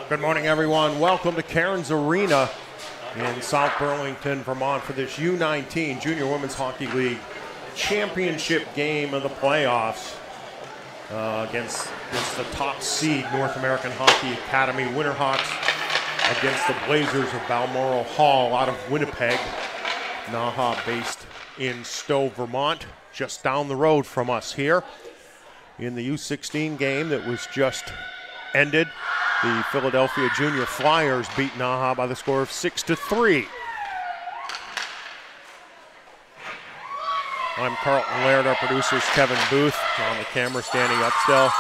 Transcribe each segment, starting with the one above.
Good morning, everyone. Welcome to Cairns Arena in South Burlington, Vermont for this U19 Junior Women's Hockey League championship game of the playoffs against the top seed North American Hockey Academy Winterhawks against the Blazers of Balmoral Hall out of Winnipeg. NAHA based in Stowe, Vermont, just down the road from us here. In the U16 game that was just ended, the Philadelphia Junior Flyers beat NAHA by the score of 6-3. I'm Carlton Laird, our producer's Kevin Booth. On the camera, standing up still.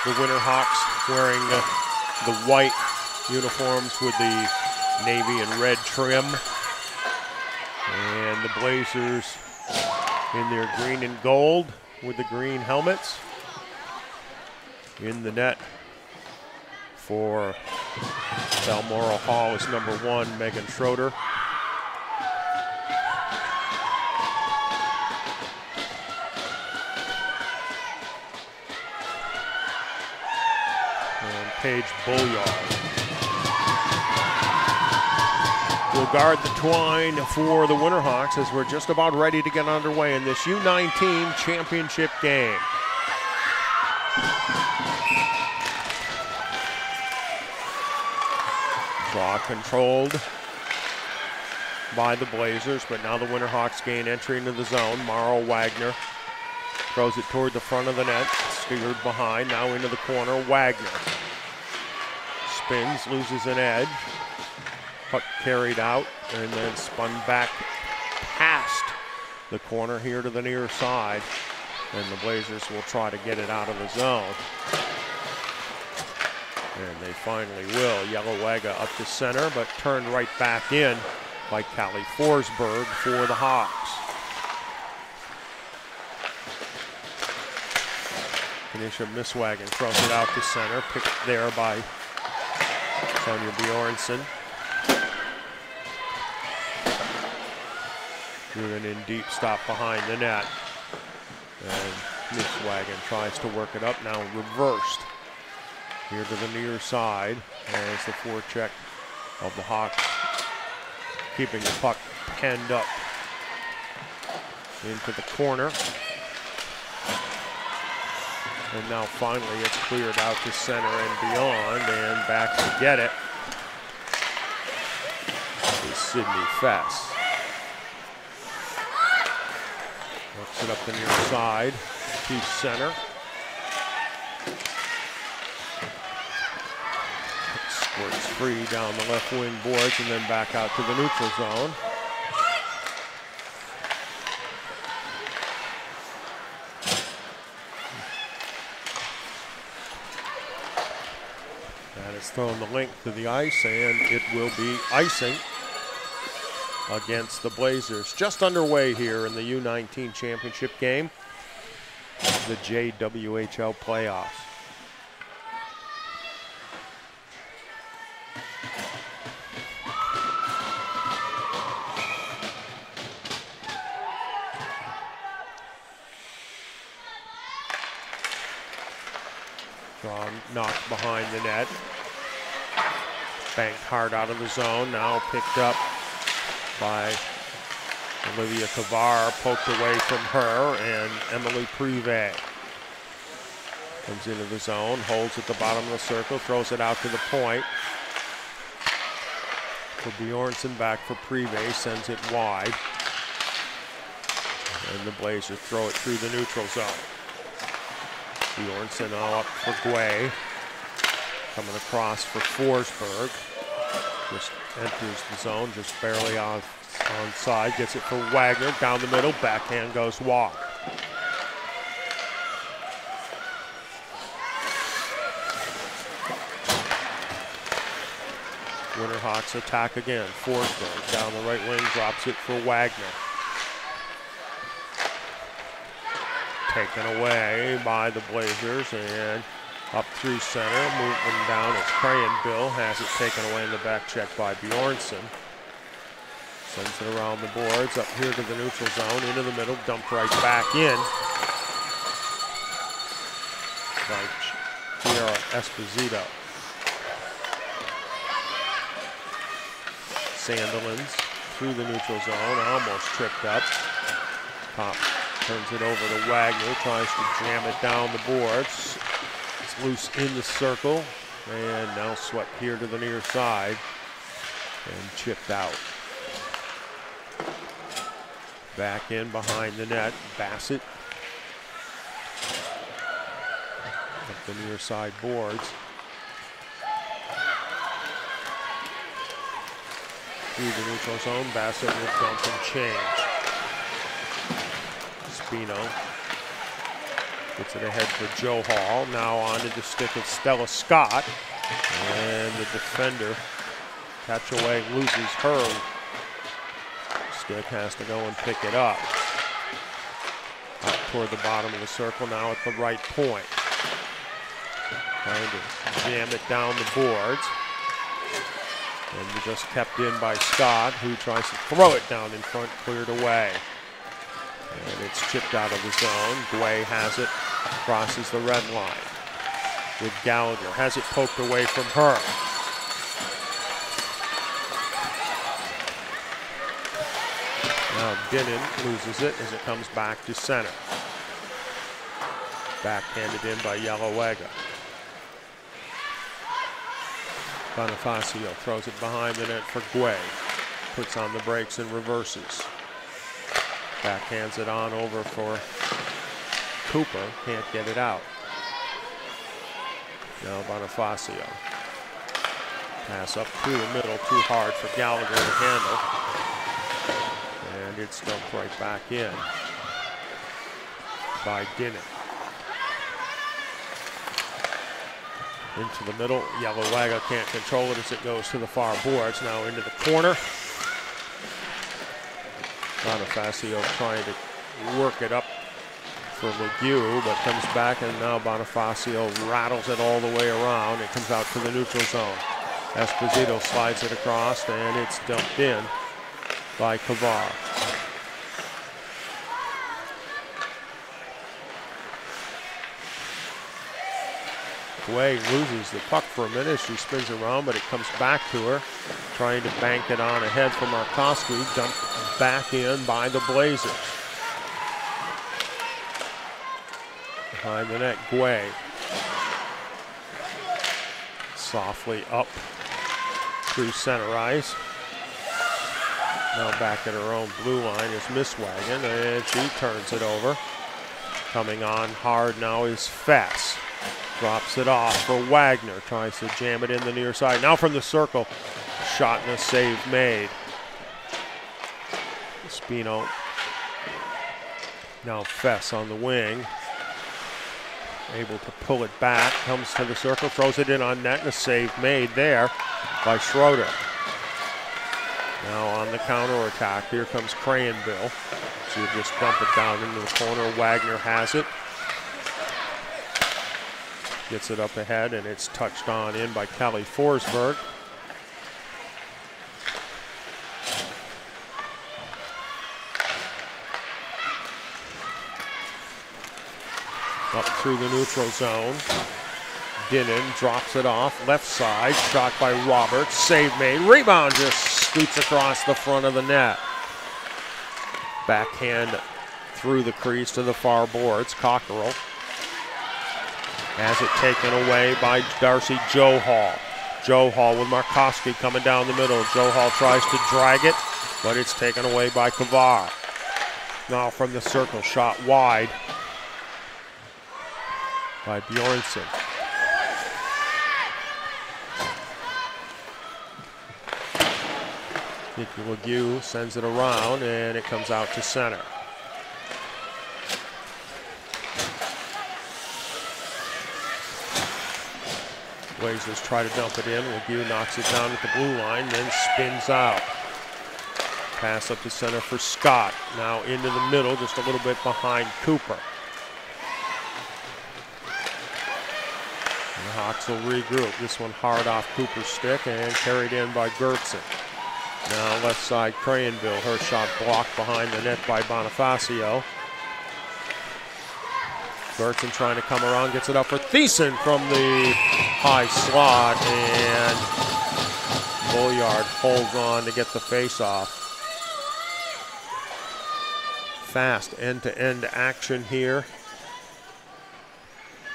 The Winterhawks wearing the white uniforms with the navy and red trim. And the Blazers in their green and gold with the green helmets. In the net for Balmoral Hall is number 1, Megan Schroeder. And Paige Bulliard will guard the twine for the Winterhawks as we're just about ready to get underway in this U19 championship game. Draw controlled by the Blazers, but now the Winterhawks gain entry into the zone. Mara Wagner throws it toward the front of the net, steered behind, now into the corner. Wagner spins, loses an edge. Puck carried out and then spun back past the corner here to the near side. And the Blazers will try to get it out of the zone. And they finally will. Yellowagga up to center, but turned right back in by Callie Forsberg for the Hawks. Kanisha Misswagen throws it out to center, picked there by Sonia Bjornsson. Doing an in deep stop behind the net. And Misswagen tries to work it up, now reversed. Here to the near side as the forecheck of the Hawks, keeping the puck penned up into the corner. And now finally it's cleared out to center and beyond, and back to get it is Sydney Fess. Works it up the near side to center. Squirts free down the left wing boards and then back out to the neutral zone. That is thrown the length of the ice, and it will be icing against the Blazers. Just underway here in the U19 championship game, the JWHL playoffs. Knocked behind the net. Banked hard out of the zone. Now picked up by Olivia Kavar. Poked away from her, and Emily Privé comes into the zone. Holds at the bottom of the circle. Throws it out to the point. For Bjornsson, back for Privé. Sends it wide. And the Blazers throw it through the neutral zone. Bjornsson now up for Guay. Coming across for Forsberg. Just enters the zone, just barely onside. Gets it for Wagner, down the middle. Backhand goes wide. Winterhawks attack again. Forsberg down the right wing, drops it for Wagner. Taken away by the Blazers, and up through center, moving down as Crayon Bill has it taken away in the back check by Bjornsson. Sends it around the boards, up here to the neutral zone, into the middle, dumped right back in by Kiara Esposito. Sandilands through the neutral zone, almost tripped up. Pop turns it over to Wagner, tries to jam it down the boards. It's loose in the circle, and now swept here to the near side and chipped out. Back in behind the net, Bassett. Up the near side boards. Through the neutral zone, Bassett will dump and change. Spino gets it ahead for Joe Hall. Now onto the stick of Stella Scott. And the defender, Catchaway, loses her stick, has to go and pick it up. Up toward the bottom of the circle, now at the right point. Trying to jam it down the boards. And just kept in by Scott, who tries to throw it down in front, cleared away. And it's chipped out of the zone. Guay has it, crosses the red line with Gallagher. Has it poked away from her. Now Dinnan loses it as it comes back to center. Backhanded in by Yelawega. Bonifacio throws it behind the net for Guay. Puts on the brakes and reverses. Backhands it on over for Cooper. Can't get it out. Now Bonifacio. Pass up through the middle, too hard for Gallagher to handle. And it's dumped right back in by Dinnan. Into the middle, Yelawega can't control it as it goes to the far boards. Now into the corner. Bonifacio trying to work it up for McGew, but comes back, and now Bonifacio rattles it all the way around. It comes out to the neutral zone. Esposito slides it across, and it's dumped in by Kavar. Guay loses the puck for a minute. She spins around, but it comes back to her. Trying to bank it on ahead from Markowski. Dumped back in by the Blazers. Behind the net, Guay. Softly up through center ice. Now back at her own blue line is Misswagen, and she turns it over. Coming on hard now is Fess. Drops it off for Wagner. Tries to jam it in the near side. Now from the circle. Shot and a save made. Spino. Now Fess on the wing. Able to pull it back. Comes to the circle. Throws it in on net. And a save made there by Schroeder. Now on the counterattack. Here comes Crayenville. She'll just dump it down into the corner. Wagner has it. Gets it up ahead, and it's touched on in by Kelly Forsberg. Up through the neutral zone. Dinnan drops it off, left side, shot by Roberts, save made, rebound just scoots across the front of the net. Backhand through the crease to the far boards, Cockerell. Has it taken away by Darcy Joe Hall. Joe Hall with Markowski coming down the middle. Joe Hall tries to drag it, but it's taken away by Kavar. Now from the circle, shot wide by Bjornsson. Nikki Legue sends it around, and it comes out to center. Blazers try to dump it in. Legue knocks it down at the blue line, then spins out. Pass up to center for Scott. Now into the middle, just a little bit behind Cooper. And the Hawks will regroup. This one hard off Cooper's stick and carried in by Gertson. Now left side, Crayenville. Her shot blocked behind the net by Bonifacio. Burton trying to come around, gets it up for Thiessen from the high slot, and Bolyard holds on to get the face-off. Fast end-to-end action here.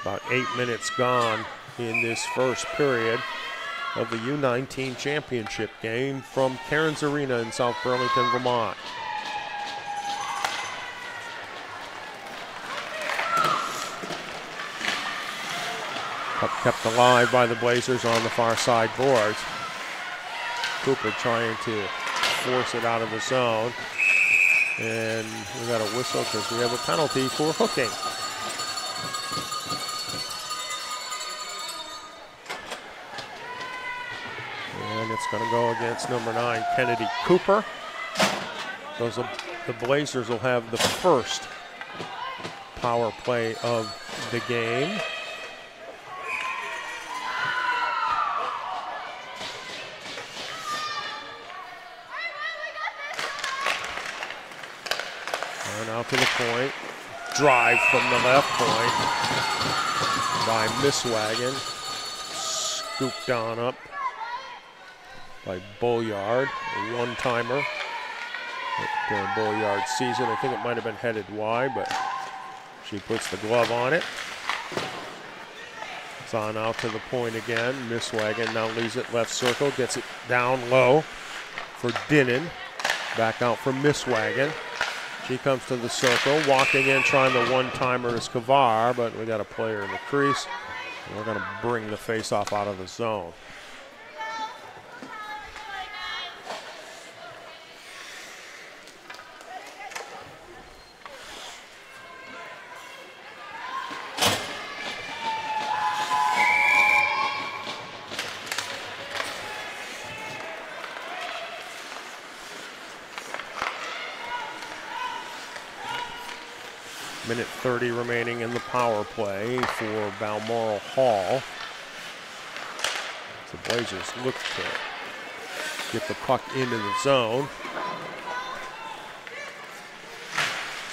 About 8 minutes gone in this first period of the U19 championship game from Cairns Arena in South Burlington, Vermont. Puck kept alive by the Blazers on the far side boards. Cooper trying to force it out of the zone. And we got a whistle because we have a penalty for hooking. And it's going to go against number 9, Kennedy Cooper. The Blazers will have the first power play of the game. And out to the point. Drive from the left point by Misswagon. Scooped on up by Bolyard, a one-timer at Bolyard's season. I think it might have been headed wide, but she puts the glove on it. It's on out to the point again. Misswagon now leaves it left circle, gets it down low for Dinnan. Back out for Misswagon. She comes to the circle, walking in, trying the one-timer is Kavar, but we got a player in the crease. And we're going to bring the face-off out of the zone. Minute 30 remaining in the power play for Balmoral Hall. The Blazers look to get the puck into the zone.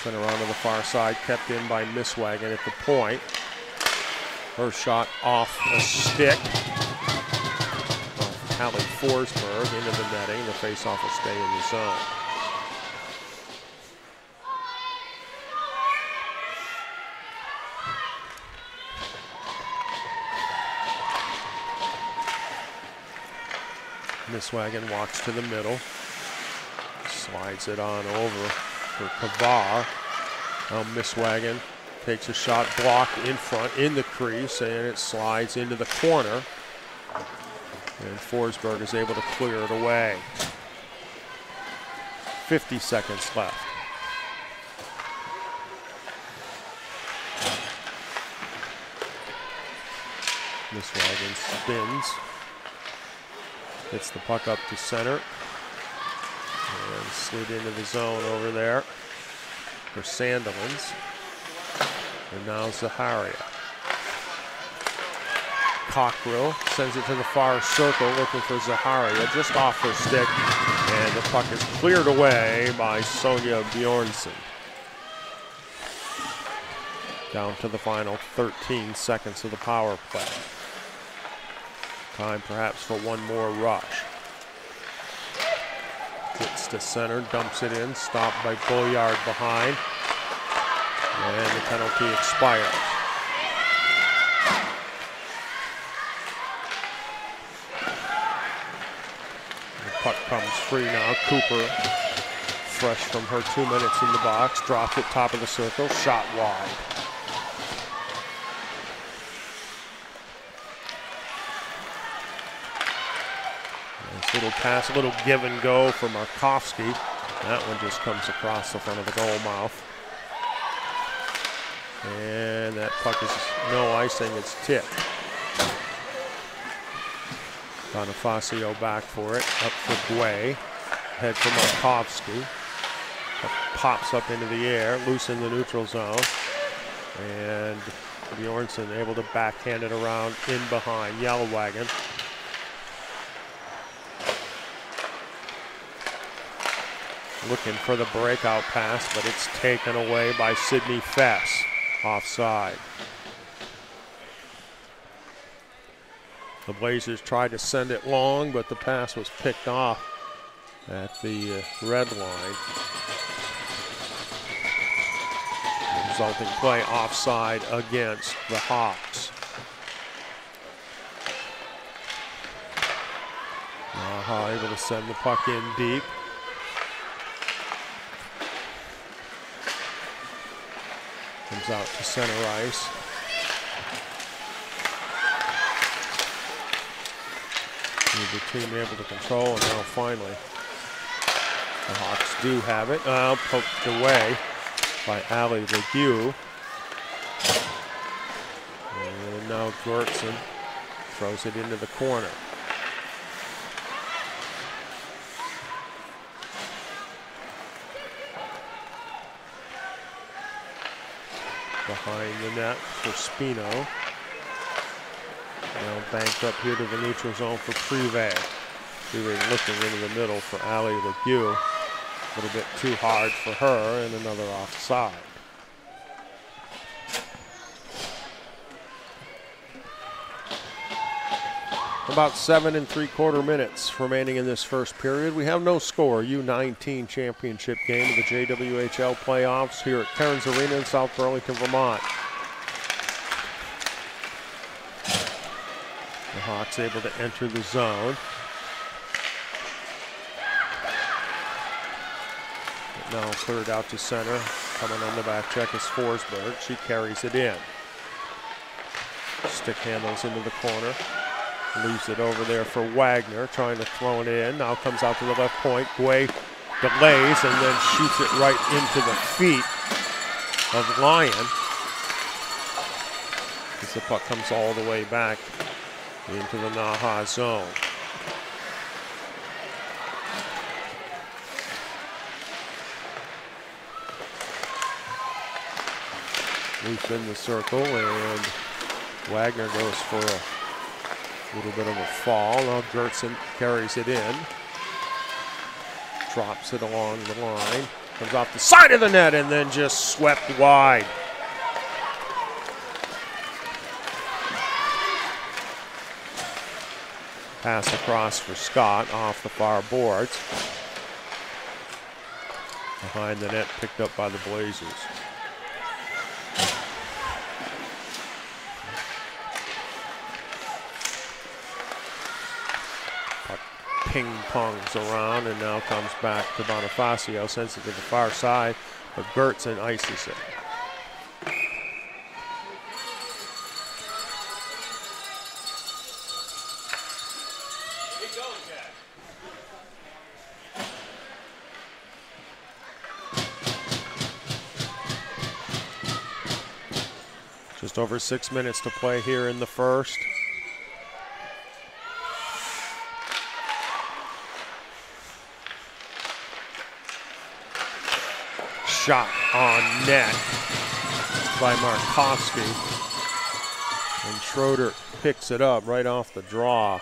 Sent around to the far side, kept in by Misswagon at the point. Her shot off a stick. Hallie Forsberg into the netting. The faceoff will stay in the zone. Misswagon walks to the middle, slides it on over for Kavar. Now Misswagon takes a shot blocked in front in the crease, and it slides into the corner. And Forsberg is able to clear it away. 50 seconds left. Misswagon spins. Hits the puck up to center. And slid into the zone over there for Sandilands. And now Zaharia. Cockrell sends it to the far circle looking for Zaharia, just off her stick. And the puck is cleared away by Sonia Bjornsson. Down to the final 13 seconds of the power play. Time perhaps for one more rush. Gets to center, dumps it in, stopped by Bolyard behind. And the penalty expires. The puck comes free now. Cooper, fresh from her 2 minutes in the box, dropped it top of the circle, shot wide. Little pass, a little give and go for Markovsky. That one just comes across the front of the goal mouth. And that puck is no icing, it's tipped. Bonifacio back for it, up for Guay. Head for Markovsky. Pops up into the air, loose in the neutral zone. And Bjornsson able to backhand it around in behind Yellowwagon. Looking for the breakout pass, but it's taken away by Sydney Fess. Offside. The Blazers tried to send it long, but the pass was picked off at the red line. The resulting play offside against the Hawks. NAHA able to send the puck in deep. Comes out to center ice. The team able to control, and now finally the Hawks do have it. Poked away by Ali Legue. And now Gertson throws it into the corner. Behind the net for Spino. Now banked up here to the neutral zone for Privé. Privé looking into the middle for Ali Legue. A little bit too hard for her, and another offside. About 7 3/4 minutes remaining in this first period. We have no score. U19 championship game of the JWHL playoffs here at Cairns Arena in South Burlington, Vermont. The Hawks able to enter the zone. Now cleared out to center. Coming on the back check is Forsberg. She carries it in. Stick handles into the corner. Leaves it over there for Wagner, trying to throw it in. Now comes out to the left point. Guay delays and then shoots it right into the feet of Lyon. As the puck comes all the way back into the NAHA zone. Loose in the circle, and Wagner goes for a little bit of a fall. Now Gertson carries it in. Drops it along the line. Comes off the side of the net and then just swept wide. Pass across for Scott off the far boards. Behind the net, picked up by the Blazers. Ping-pongs around and now comes back to Bonifacio, sends it to the far side, but Gertson ices it. Just over 6 minutes to play here in the first. Shot on net by Markowski, and Schroeder picks it up right off the draw.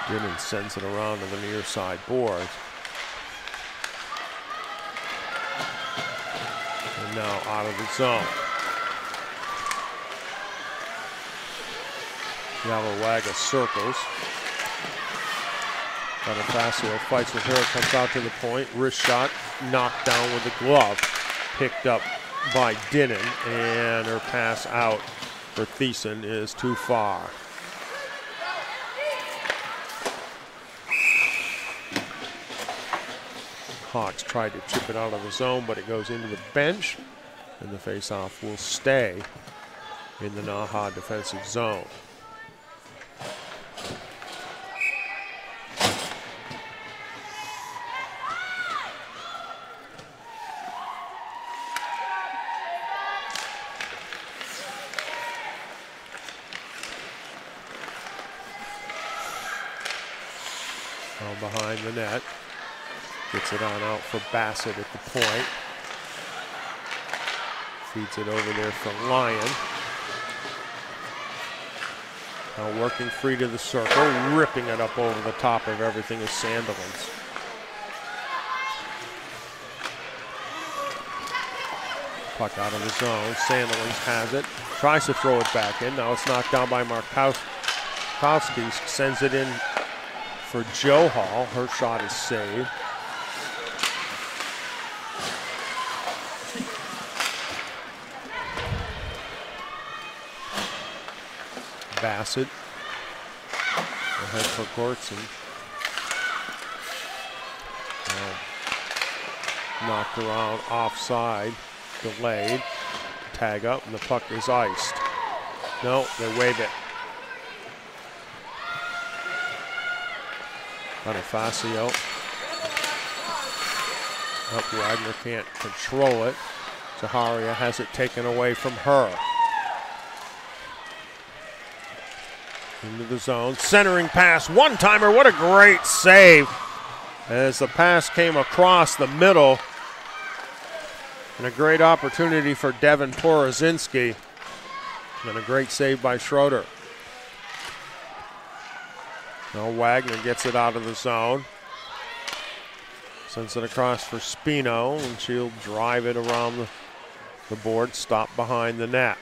Gibbons sends it around to the near side board. Now out of the zone. Yalawaga circles. Bonifacio fights with her, comes out to the point. Wrist shot, knocked down with the glove. Picked up by Dinnan, and her pass out for Thiessen is too far. Hawks tried to chip it out of the zone, but it goes into the bench, and the faceoff will stay in the NAHA defensive zone. Now behind the net. Gets it on out for Bassett at the point. Feeds it over there for Lyon. Now working free to the circle, ripping it up over the top of everything is Sandilands. Puck out of the zone. Sandilands has it. Tries to throw it back in. Now it's knocked down by Markowski. Sends it in for Joe Hall. Her shot is saved. Bassett. Ahead for Gortson. Knocked around offside. Delayed. Tag up and the puck is iced. No, they wave it. Bonifacio. Up, Wagner can't control it. Zaharia has it taken away from her. Into the zone, centering pass, one-timer, what a great save. As the pass came across the middle. And a great opportunity for Devin Porozinski. And a great save by Schroeder. Now Wagner gets it out of the zone. Sends it across for Spino, and she'll drive it around the board, stop behind the net.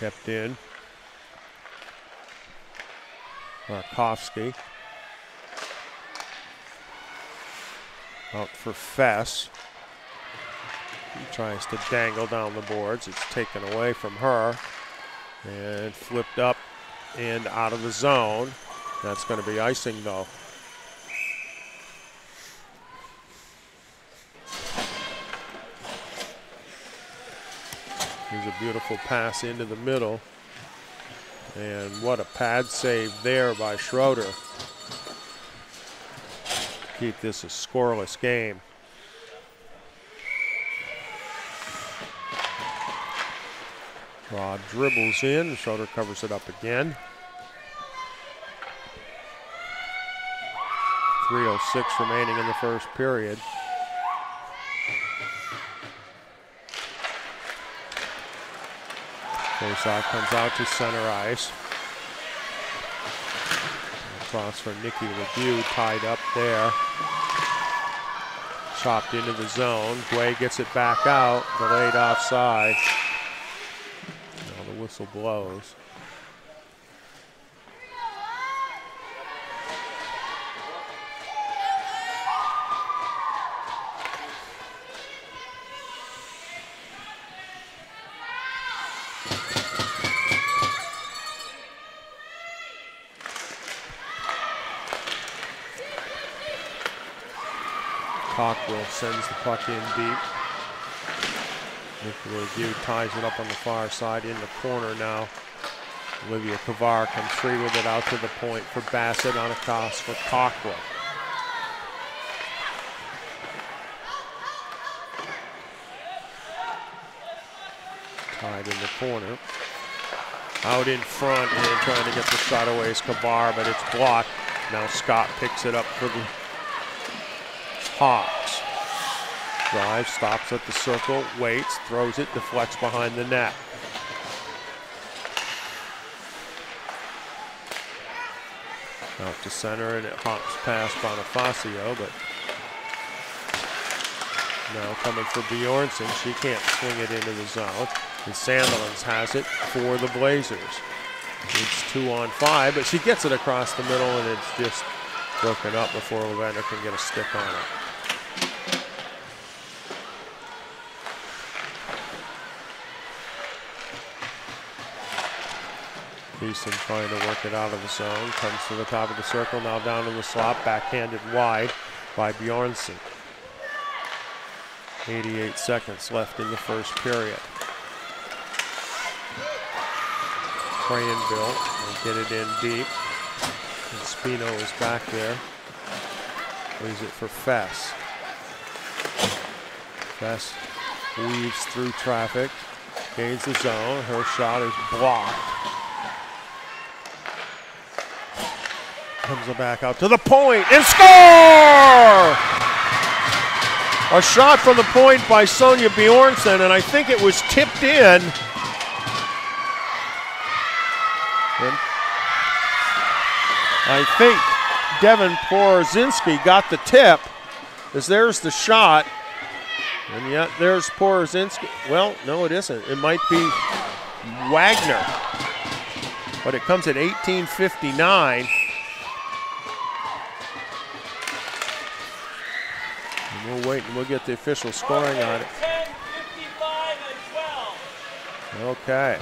Kept in. Markowski. Out for Fess. He tries to dangle down the boards. It's taken away from her. And flipped up and out of the zone. That's going to be icing though. Here's a beautiful pass into the middle. And what a pad save there by Schroeder. Keep this a scoreless game. Rod dribbles in, Schroeder covers it up again. 3:06 remaining in the first period. Faceoff comes out to center ice. Across for Nikki Ledoux, tied up there. Chopped into the zone. Guay gets it back out, delayed offside. Now the whistle blows. Cockrell sends the puck in deep. Nicola Ledoux ties it up on the far side in the corner now. Olivia Kavar comes free with it out to the point for Bassett on a toss for Cockrell. Tied in the corner. Out in front and trying to get the shot away is Kavar, but it's blocked. Now Scott picks it up for the Hawks. Drives, stops at the circle, waits, throws it, deflects behind the net. Out to center, and it hops past Bonifacio, but now coming for Bjornsson. She can't swing it into the zone. And Sandilands has it for the Blazers. It's 2-on-5, but she gets it across the middle, and it's just broken up before Lavender can get a stick on it. Beeson trying to work it out of the zone. Comes to the top of the circle, now down in the slot. Backhanded wide by Bjornsson. 88 seconds left in the first period. Cranville will get it in deep. And Spino is back there. Leaves it for Fess. Fess weaves through traffic. Gains the zone. Her shot is blocked. Comes it back out to the point and score! A shot from the point by Sonia Bjornsson, and I think it was tipped in. And I think Devin Porozinski got the tip, as there's the shot. And yet there's Porozinski. Well, no, it isn't. It might be Wagner. But it comes at 18:59. And we'll wait and we'll get the official scoring on it. 10:55 and 12. Okay.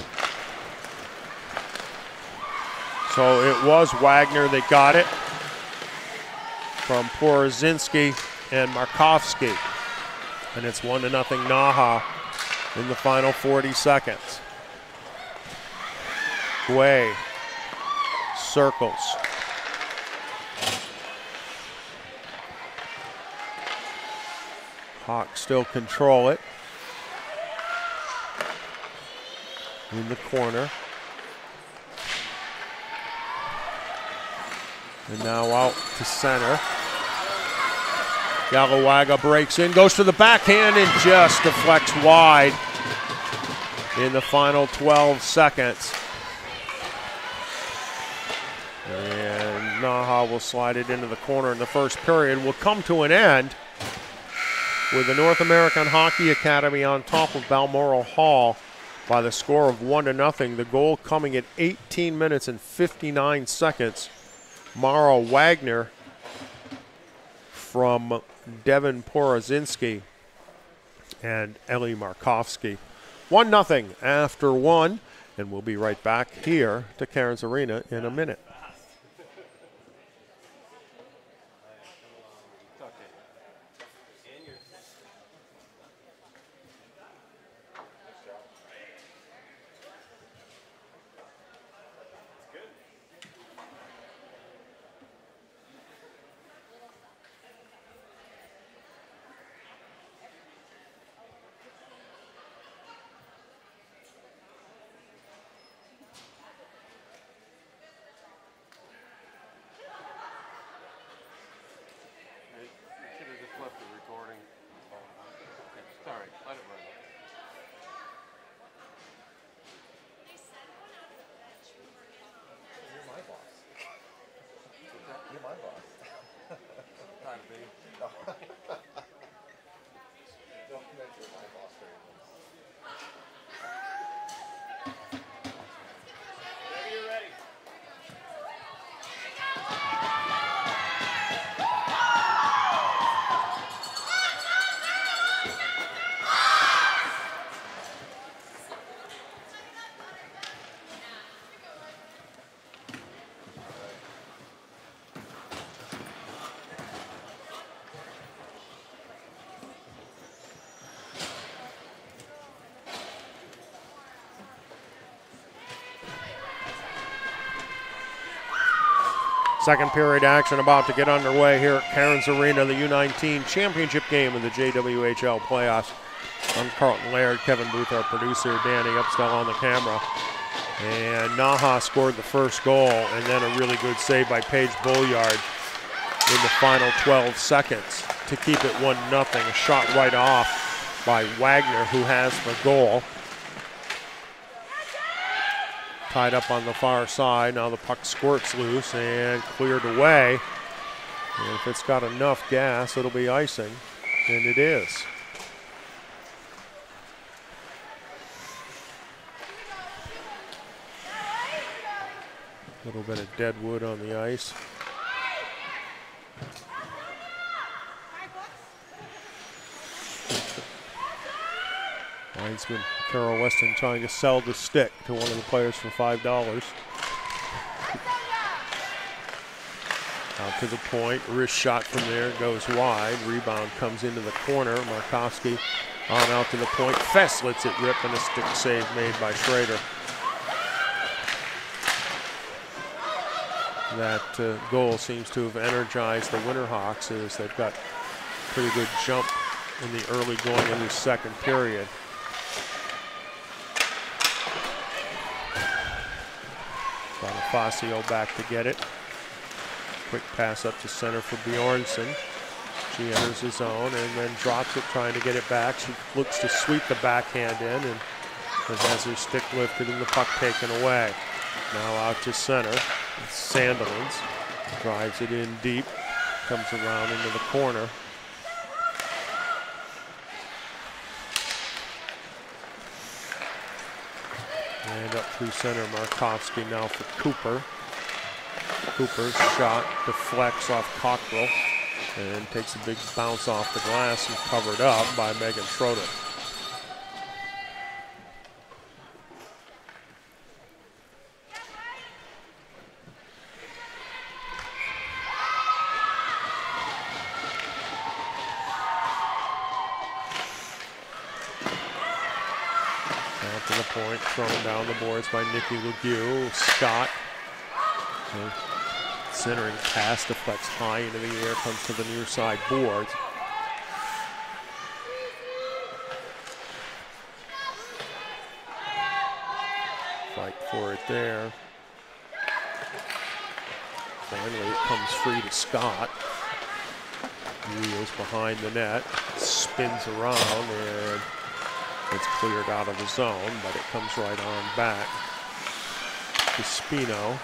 So it was Wagner that got it from Porozinski and Markovsky. And it's 1-0 NAHA in the final 40 seconds. Guay circles. Hawks still control it. In the corner. And now out to center. Galawaga breaks in, goes to the backhand, and just deflects wide in the final 12 seconds. And NAHA will slide it into the corner in the first period. Will come to an end with the North American Hockey Academy on top of Balmoral Hall by the score of 1-0. The goal coming at 18 minutes and 59 seconds. Mara Wagner from Devin Porozinski and Eli Markovsky. 1-0 after one, and we'll be right back here to Cairns Arena in a minute. Second period action about to get underway here at Cairns Arena, the U19 championship game of the JWHL playoffs. I'm Carlton Laird, Kevin Booth, our producer, Danny Upstell on the camera. And NAHA scored the first goal, and then a really good save by Paige Bolliard in the final 12 seconds to keep it 1-0. A shot right off by Wagner, who has the goal. Tied up on the far side. Now the puck squirts loose and cleared away. And if it's got enough gas, it'll be icing, and it is. A little bit of dead wood on the ice. Linesman Carol Weston trying to sell the stick to one of the players for $5. Out to the point, wrist shot from there, goes wide. Rebound comes into the corner. Markovsky on out to the point. Fess lets it rip, and a stick save made by Schrader. That goal seems to have energized the Winterhawks, as they've got pretty good jump in the early going in the second period. Bonifacio back to get it. Quick pass up to center for Bjornsson. She enters the zone and then drops it, trying to get it back. She looks to sweep the backhand in and has her stick lifted and the puck taken away. Now out to center. Sandilands drives it in deep, comes around into the corner. And up through center, Markovsky now for Cooper. Cooper's shot deflects off Cockrell and takes a big bounce off the glass and covered up by Megan Schroeder. Down to the point, thrown down the boards by Nikki Legue. Scott. Okay. Centering pass deflects high into the air, comes to the near side boards. Fight for it there. Finally, it comes free to Scott. Wheels behind the net, spins around, and it's cleared out of the zone, but it comes right on back to Spino.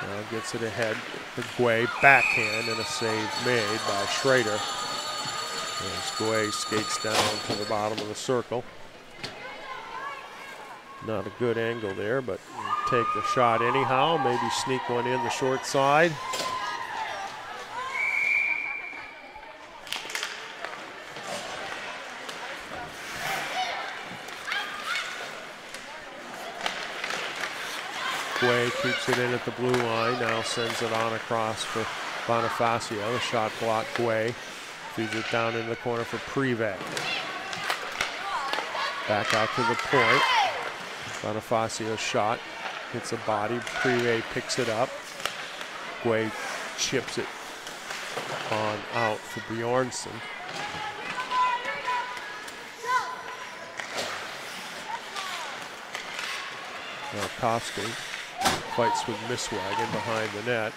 Now gets it ahead for Guay, backhand, and a save made by Schrader. As Guay skates down to the bottom of the circle. Not a good angle there, but take the shot anyhow. Maybe sneak one in the short side. Guay keeps it in at the blue line, now sends it on across for Bonifacio. The shot blocked. Guay feeds it down in the corner for Prive. Back out to the point. Bonifacio's shot hits a body. Prive picks it up. Guay chips it on out for Bjornsson. Markovsky fights with Misswagen behind the net.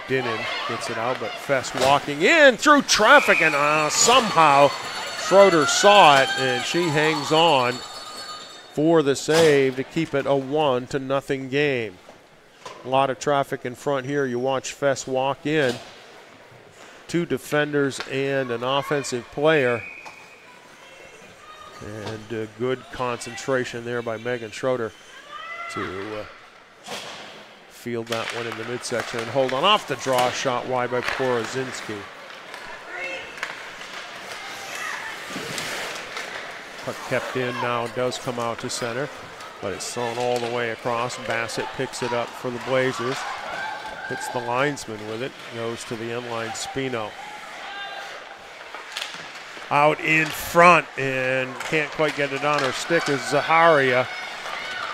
Dinnan gets it out, but Fest walking in through traffic, and somehow Schroeder saw it, and she hangs on for the save to keep it a 1-0 game. A lot of traffic in front here. You watch Fest walk in. 2 defenders and an offensive player. And good concentration there by Megan Schroeder to field that one in the midsection and hold on off the draw. Shot wide by Porozinski. Puck kept in now, does come out to center, but it's thrown all the way across. Bassett picks it up for the Blazers. Hits the linesman with it, goes to the end line, Spino. Out in front and can't quite get it on her stick is Zaharia.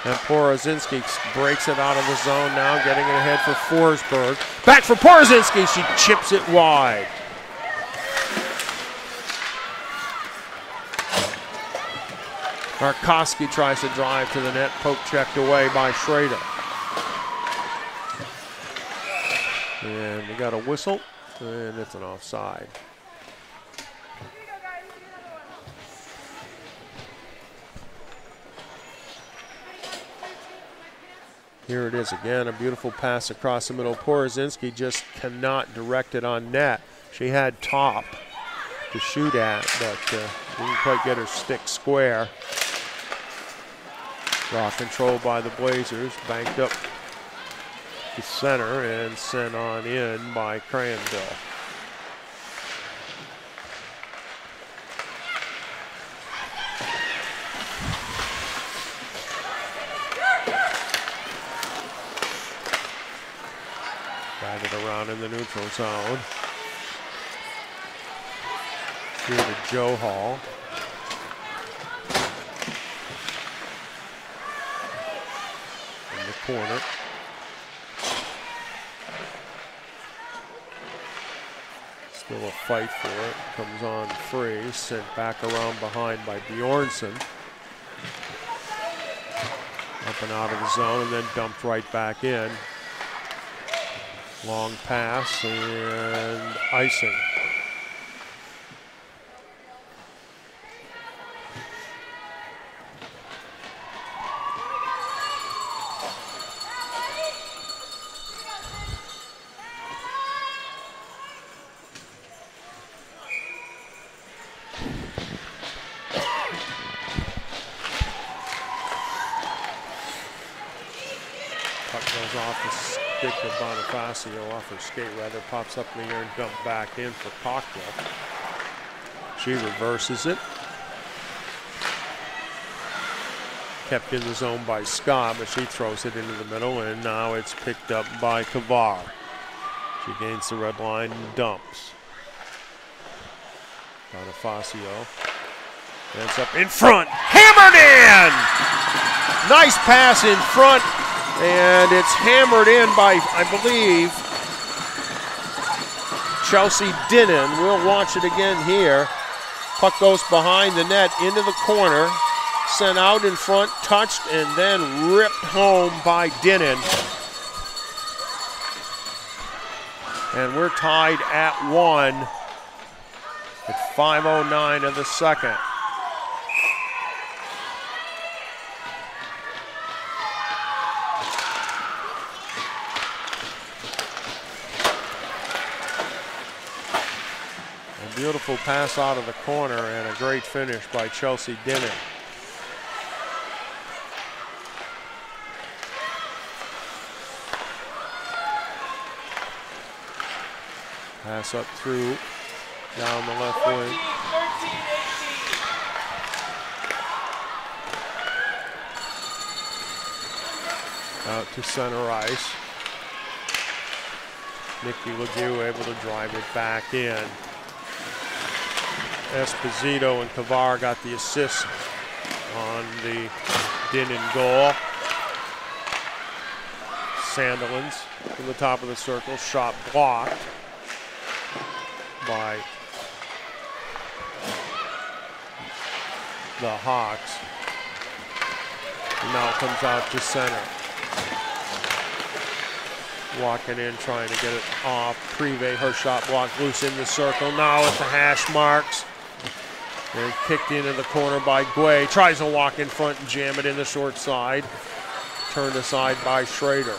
And Porozinski breaks it out of the zone now, getting it ahead for Forsberg. Back for Porozinski, she chips it wide. Markovsky tries to drive to the net, poke checked away by Schrader. And we got a whistle, and it's an offside. Here it is again, a beautiful pass across the middle. Porozinski just cannot direct it on net. She had top to shoot at, but didn't quite get her stick square. Draw control by the Blazers, banked up to center and sent on in by Cranville. Batted around in the neutral zone. Here to Joe Hall. In the corner. Still a fight for it. Comes on free. Sent back around behind by Bjornsson. Up Up and out of the zone and then dumped right back in. Long pass and icing. Goes off the stick of Bonifacio, off her skate rather, pops up in the air and dumped back in for Cockrell. She reverses it. Kept in the zone by Scott, but she throws it into the middle, and now it's picked up by Kavar. She gains the red line and dumps. Bonifacio ends up in front, hammered in! Nice pass in front. And it's hammered in by, I believe, Chelsea Dinnan. We'll watch it again here. Puck goes behind the net into the corner. Sent out in front, touched, and then ripped home by Dinnan. And we're tied at 1 at 5:09 of the second. Beautiful pass out of the corner and a great finish by Chelsea Dinnan. Pass up through, down the left wing. 13-18. Out to center ice. Nikki Ledoux able to drive it back in. Esposito and Kavar got the assist on the Dinnan goal. Sandilands to the top of the circle, shot blocked by the Hawks. And now it comes out to center. Walking in, trying to get it off. Privé, her shot blocked loose in the circle. Now at the hash marks. And kicked into the corner by Guay. Tries to walk in front and jam it in the short side. Turned aside by Schrader.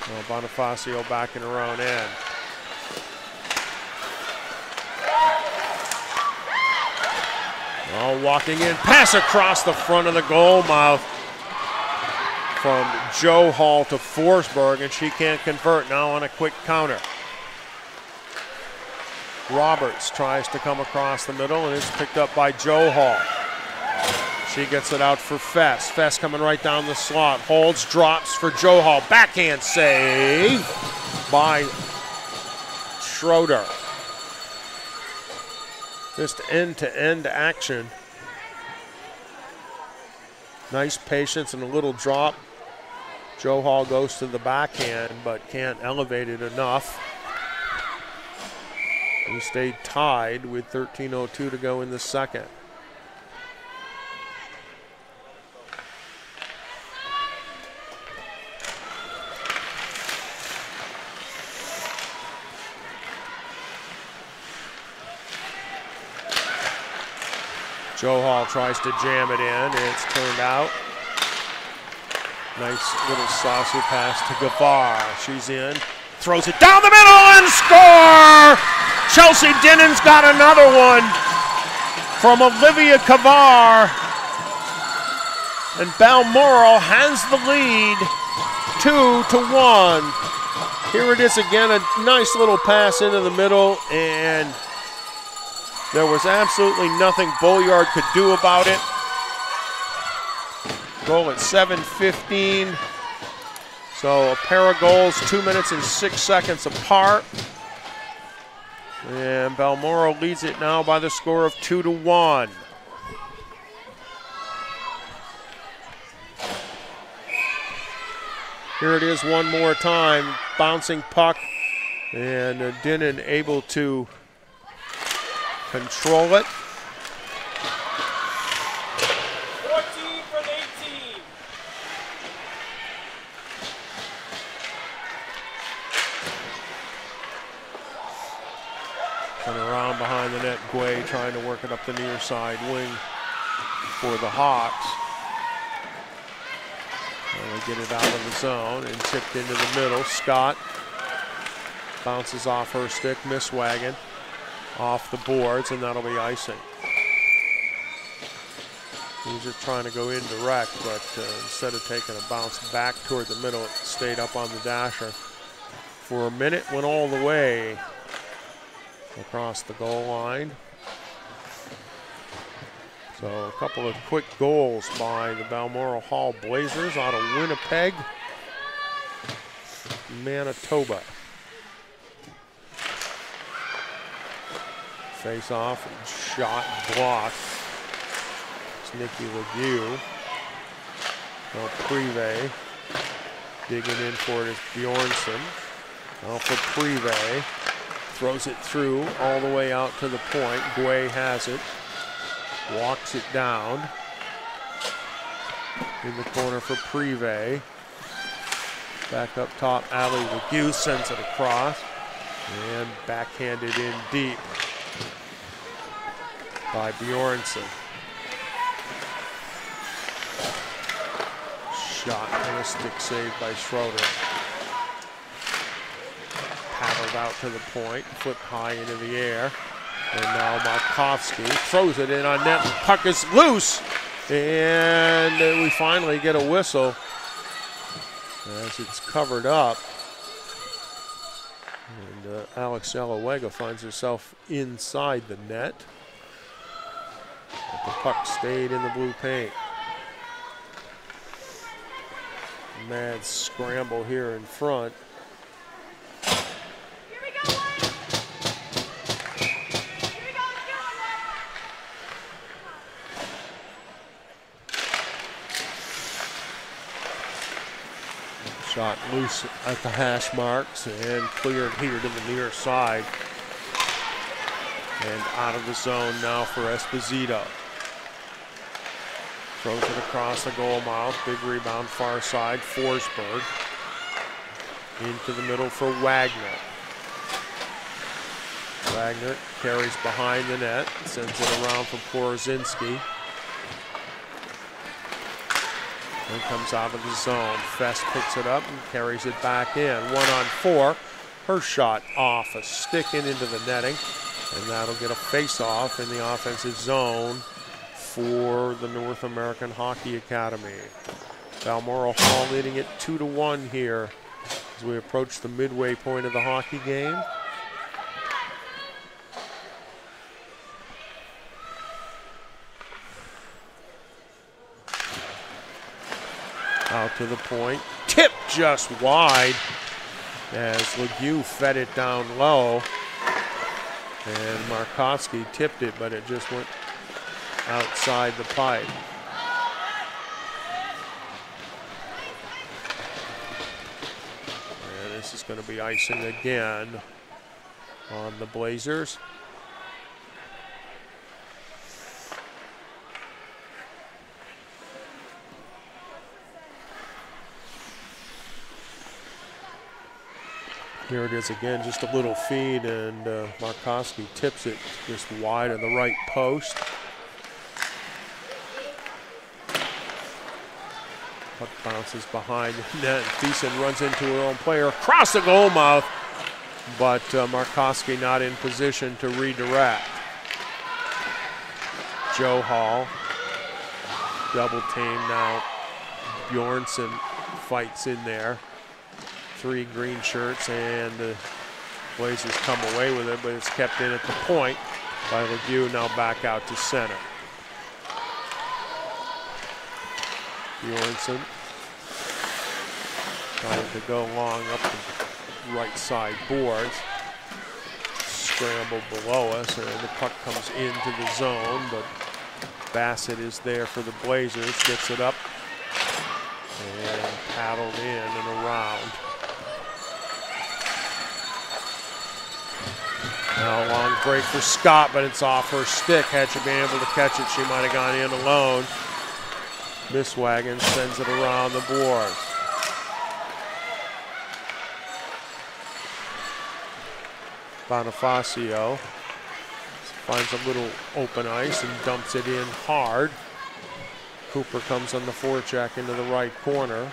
Well, Bonifacio back in her own end. Oh, walking in. Pass across the front of the goal mouth from Joe Hall to Forsberg, and she can't convert now on a quick counter. Roberts tries to come across the middle, and it's picked up by Joe Hall. She gets it out for Fess. Fess coming right down the slot. Holds, drops for Joe Hall. Backhand save by Schroeder. Just end-to-end action. Nice patience and a little drop. Joe Hall goes to the backhand, but can't elevate it enough. We stayed tied with 13:02 to go in the second. Joe Hall tries to jam it in. It's turned out. Nice little saucer pass to Gavar. She's in. Throws it down the middle and score! Chelsea Dinnan's got another one from Olivia Kavar. And Balmoral has the lead 2-1. Here it is again, a nice little pass into the middle, and there was absolutely nothing Bolyard could do about it. Goal at 7:15. So a pair of goals, 2 minutes and 6 seconds apart. And Balmoral leads it now by the score of 2-1. Here it is one more time. Bouncing puck. And Dinnan able to control it. behind the net. Guay trying to work it up the near side wing for the Hawks. They get it out of the zone and tipped into the middle. Scott bounces off her stick. Misswagon off the boards, and that'll be icing. These are trying to go indirect, but instead of taking a bounce back toward the middle, it stayed up on the dasher. For a minute, went all the way across the goal line. So a couple of quick goals by the Balmoral Hall Blazers out of Winnipeg, Manitoba. Face off and shot blocked. Nikki Legue. Now Privé digging in for it is Bjornsson. Now for Privé. Throws it through all the way out to the point. Guay has it. Walks it down. In the corner for Privé. Back up top, Ali Legue sends it across. And backhanded in deep by Bjornsson. Shot and a stick save by Schroeder. Paddled out to the point, flipped high into the air. And now Markovsky throws it in on net. The puck is loose. And we finally get a whistle as it's covered up. And Alex Zellawega finds herself inside the net. But the puck stayed in the blue paint. Mad scramble here in front. Here we go, Shot loose at the hash marks and cleared here to the near side. And out of the zone now for Esposito. Throws it across the goal mouth. Big rebound far side. Forsberg into the middle for Wagner. Wagner carries behind the net. Sends it around for Porzinski. And comes out of the zone. Fest picks it up and carries it back in. 1-on-4. Her shot off a stick and into the netting. And that'll get a face-off in the offensive zone for the North American Hockey Academy. Balmoral Hall leading it 2-1 here as we approach the midway point of the hockey game. Out to the point. Tip just wide as Legue fed it down low. And Markovsky tipped it, but it just went outside the pipe. And this is going to be icing again on the Blazers. Here it is again, just a little feed, and Markovsky tips it just wide of the right post. Puck bounces behind the net. Thiessen runs into her own player across the goal mouth, but Markovsky not in position to redirect. Joe Hall, double team now. Bjornsson fights in there. 3 green shirts, and the Blazers come away with it, but it's kept in at the point by Legue, now back out to center. Bjornsson trying to go long up the right side boards. Scramble below us, and the puck comes into the zone, but Bassett is there for the Blazers, gets it up and paddled in and around. Now a long break for Scott, but it's off her stick. Had she been able to catch it, she might have gone in alone. Misswagon sends it around the boards. Bonifacio Finds a little open ice and dumps it in hard. Cooper comes on the forecheck into the right corner.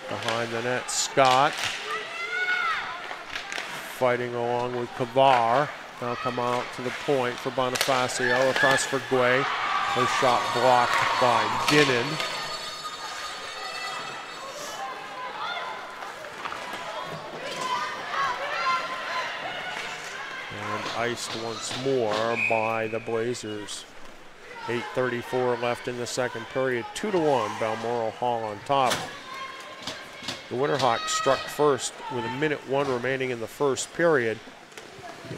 Behind the net, Scott. Fighting along with Kavar. Now come out to the point for Bonifacio. Across for Guay. Her shot blocked by Dinnan. Iced once more by the Blazers. 8:34 left in the second period. 2-1, Balmoral Hall on top. The Winterhawks struck first with 1:01 remaining in the first period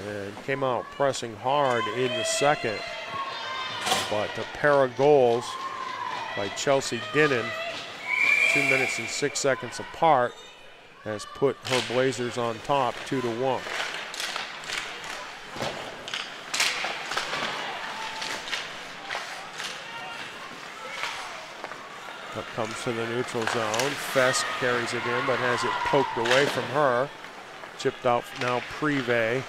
and came out pressing hard in the second. But a pair of goals by Chelsea Dinnan, 2 minutes and 6 seconds apart, has put her Blazers on top 2-1. Up comes to the neutral zone. Fest carries it in, but has it poked away from her. Chipped out now Privé.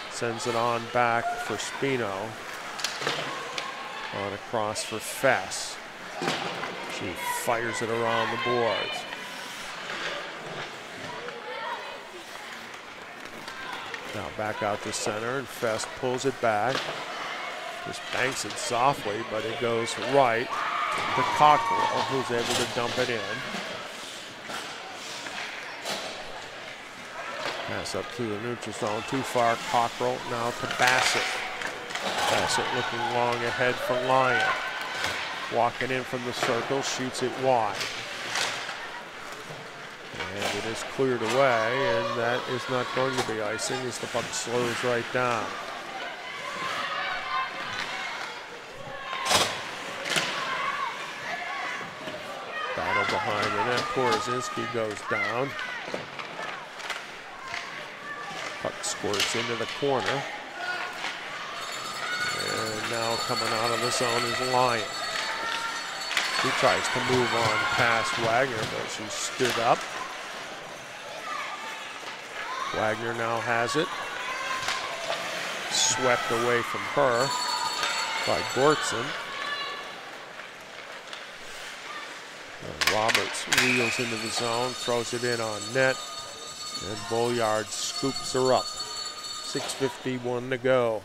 Sends it on back for Spino. On across for Fest. She fires it around the boards. Now back out to center, and Fest pulls it back. Just banks it softly, but it goes right to Cockrell, who's able to dump it in. Pass up to the neutral zone, too far. Cockrell now to Bassett. Bassett looking long ahead for Lyon. Walking in from the circle, shoots it wide. And it is cleared away, and that is not going to be icing as the puck slows right down. Battle behind the net. Korzinski goes down. Puck squirts into the corner. And now coming out of the zone is Lyon. She tries to move on past Wagner, but she stood up. Wagner now has it. Swept away from her by Gortson. Roberts wheels into the zone, throws it in on net, and Bolyard scoops her up. 6:51 to go.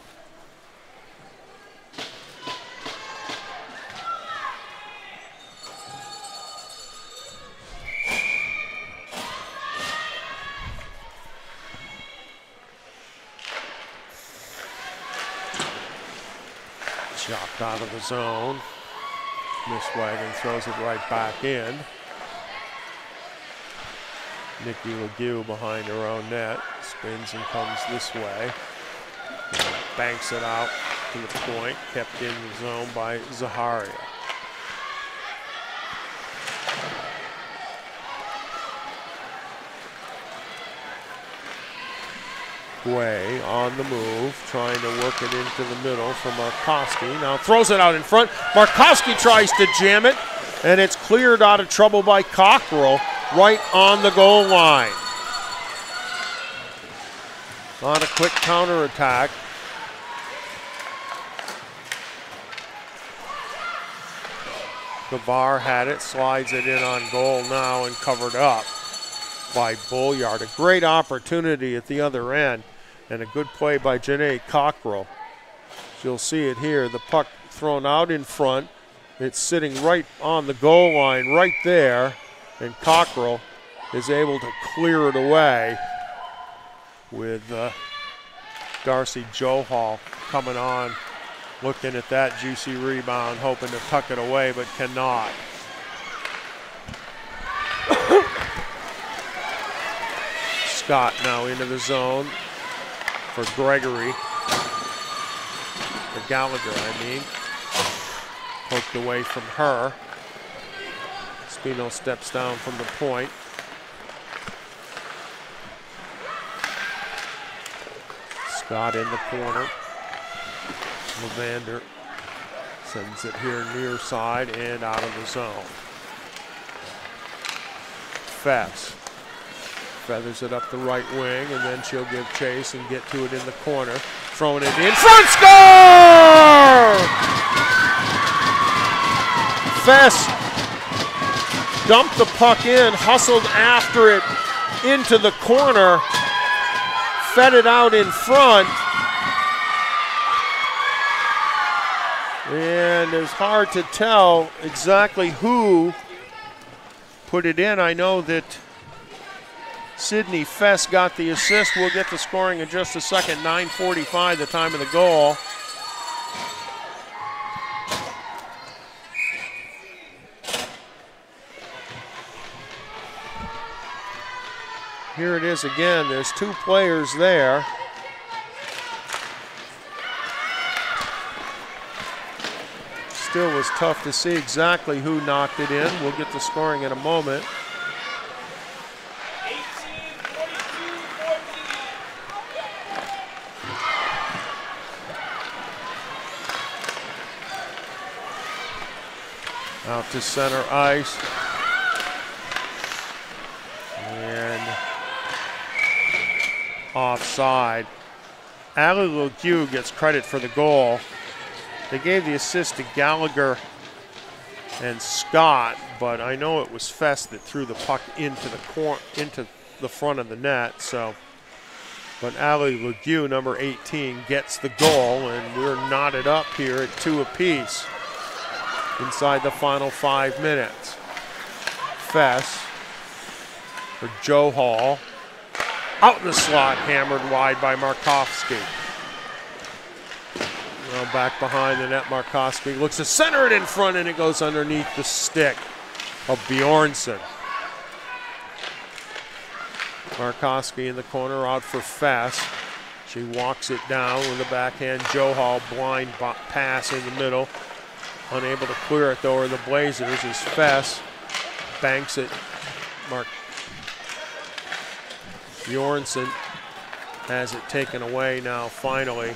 Chopped out of the zone. Misswagon throws it right back in. Nikki Legue behind her own net. Spins and comes this way. And banks it out to the point. Kept in the zone by Zaharia. Way on the move, trying to work it into the middle for Markowski. Now throws it out in front. Markowski tries to jam it, and it's cleared out of trouble by Cockrell right on the goal line. On a quick counterattack. Gavar had it, slides it in on goal now and covered up by Bolyard. A great opportunity at the other end. And a good play by Janae Cockrell. You'll see it here. The puck thrown out in front. It's sitting right on the goal line right there. And Cockrell is able to clear it away with Darcy Johal coming on, looking at that juicy rebound, hoping to tuck it away, but cannot. Scott now into the zone for Gregory, or Gallagher, I mean. Poked away from her. Spino steps down from the point. Scott in the corner. Levander sends it here near side and out of the zone. Fest Feathers it up the right wing, and then she'll give chase and get to it in the corner. Throwing it in front, score! Fess dumped the puck in, hustled after it into the corner, fed it out in front. And it's hard to tell exactly who put it in. I know that Sydney Fess got the assist. We'll get to scoring in just a second. 9:45, the time of the goal. Here it is again. There's two players there. Still was tough to see exactly who knocked it in. We'll get to scoring in a moment. Out to center ice. And offside. Ali Legue gets credit for the goal. They gave the assist to Gallagher and Scott, but I know it was Fess that threw the puck into the front of the net. So, but Ali Legue, number 18, gets the goal, and we're knotted up here at 2 apiece inside the final 5 minutes. Fess for Joe Hall. Out in the slot, hammered wide by Markowski. Well, back behind the net, Markowski looks to center it in front, and it goes underneath the stick of Bjornsson. Markowski in the corner, out for Fess. She walks it down with a backhand. Joe Hall, blind pass in the middle. Unable to clear it, though, are the Blazers as Fess banks it. Bjornsson has it taken away now, finally,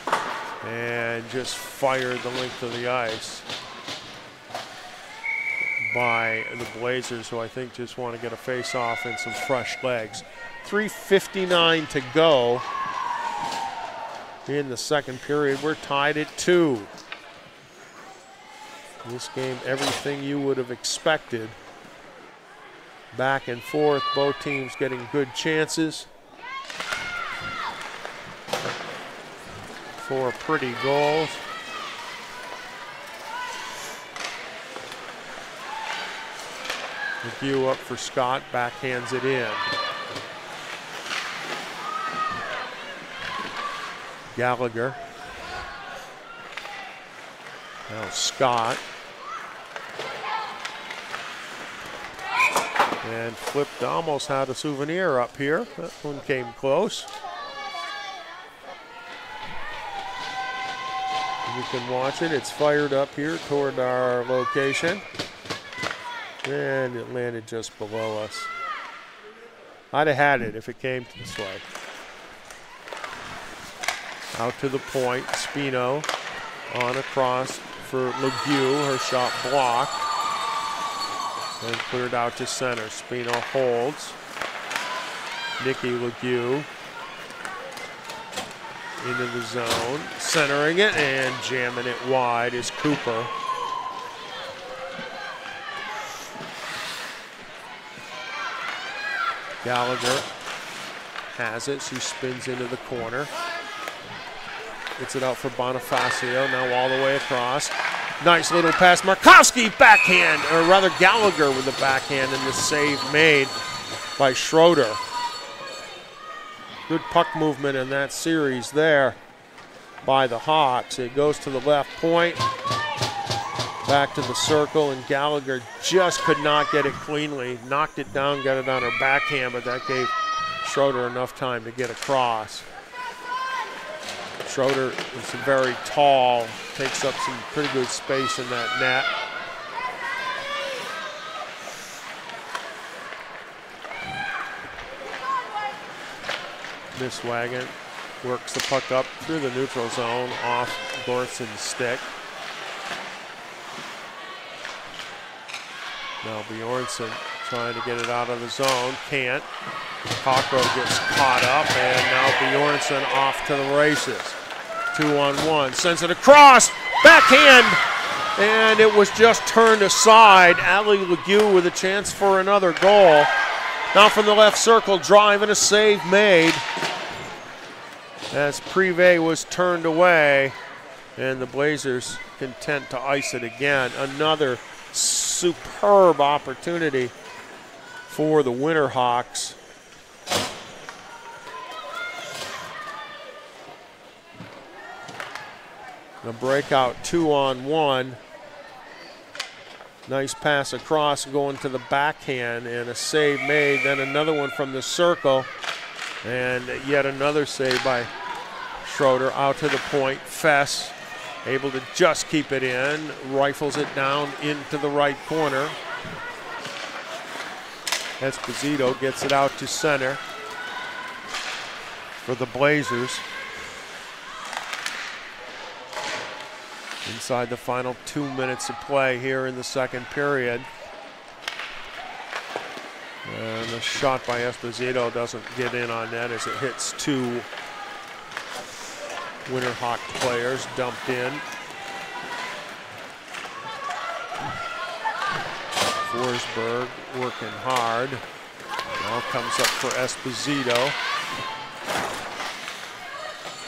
and just fired the length of the ice by the Blazers, who I think just want to get a face-off and some fresh legs. 3:59 to go in the second period. We're tied at 2. This game, everything you would have expected. Back and forth, both teams getting good chances. 4 pretty goals. McHugh up for Scott, backhands it in. Gallagher. Now Scott. And flipped, almost had a souvenir up here. That one came close. You can watch it. It's fired up here toward our location. And it landed just below us. I'd have had it if it came this way. Out to the point. Spino on across for Legue. Her shot blocked. And cleared out to center. Spino holds. Nikki Legue into the zone, centering it and jamming it wide is Cooper. Gallagher has it. She spins into the corner. Gets it out for Bonifacio, now all the way across. Nice little pass. Markowski backhand, or rather Gallagher with the backhand, and the save made by Schroeder. Good puck movement in that series there by the Hawks. It goes to the left point, back to the circle, and Gallagher just could not get it cleanly. Knocked it down, got it on her backhand, but that gave Schroeder enough time to get across. Schroeder is very tall, takes up some pretty good space in that net. Miss Wagon works the puck up through the neutral zone off Gorsson's stick. Now Bjornsson trying to get it out of the zone, can't. Cockrell gets caught up, and now Bjornsson off to the races. 2-on-1, sends it across, backhand, and it was just turned aside. Ali Legue with a chance for another goal. Now from the left circle, drive and a save made as Privé was turned away, and the Blazers content to ice it again. Another superb opportunity for the Winterhawks. The breakout 2-on-1. Nice pass across, going to the backhand, and a save made. Then another one from the circle, and yet another save by Schroeder out to the point. Fess able to just keep it in, rifles it down into the right corner. Esposito gets it out to center for the Blazers. Inside the final 2 minutes of play here in the second period. And the shot by Esposito doesn't get in on net as it hits two Winterhawk players, dumped in. Forsberg working hard. Now comes up for Esposito.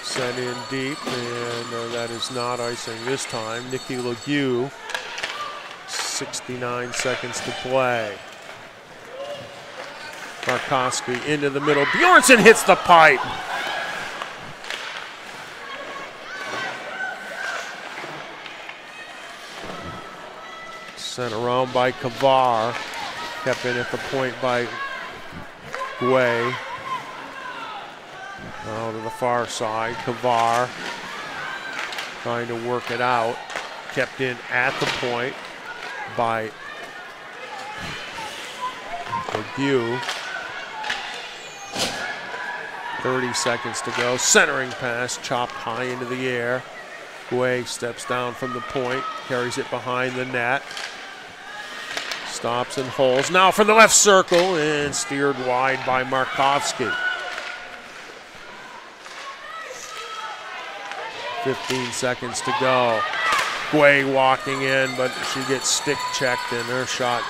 Sent in deep, and that is not icing this time. Nicky Legue, 69 seconds to play. Barkowski into the middle. Bjornsson hits the pipe. Sent around by Kavar. Kept in at the point by Guay. Now to the far side, Kavar trying to work it out. Kept in at the point by Legue. 30 seconds to go. Centering pass, chopped high into the air. Guay steps down from the point, carries it behind the net. Stops and holds. Now from the left circle, and steered wide by Markovsky. 15 seconds to go. Guay walking in, but she gets stick checked, and her shot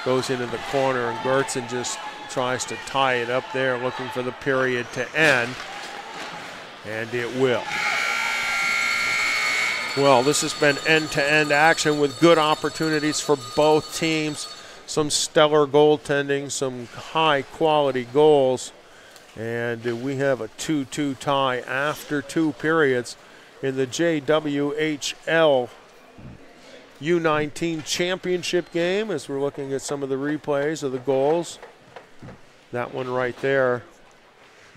goes into the corner, and Gertzen just tries to tie it up there, looking for the period to end, and it will. Well, this has been end-to-end action with good opportunities for both teams. Some stellar goaltending, some high-quality goals, and we have a 2-2 tie after 2 periods in the JWHL U19 championship game, as we're looking at some of the replays of the goals. That one right there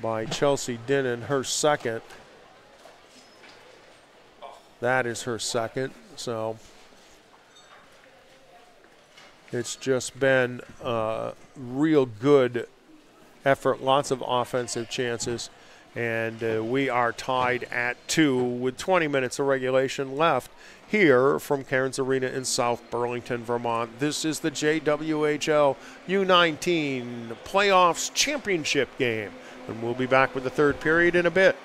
by Chelsea Dinnan, her second. That is her second. So it's just been a real good effort, lots of offensive chances. And we are tied at 2 with 20 minutes of regulation left here from Cairns Arena in South Burlington, Vermont. This is the JWHL U19 Playoffs Championship game. And we'll be back with the third period in a bit.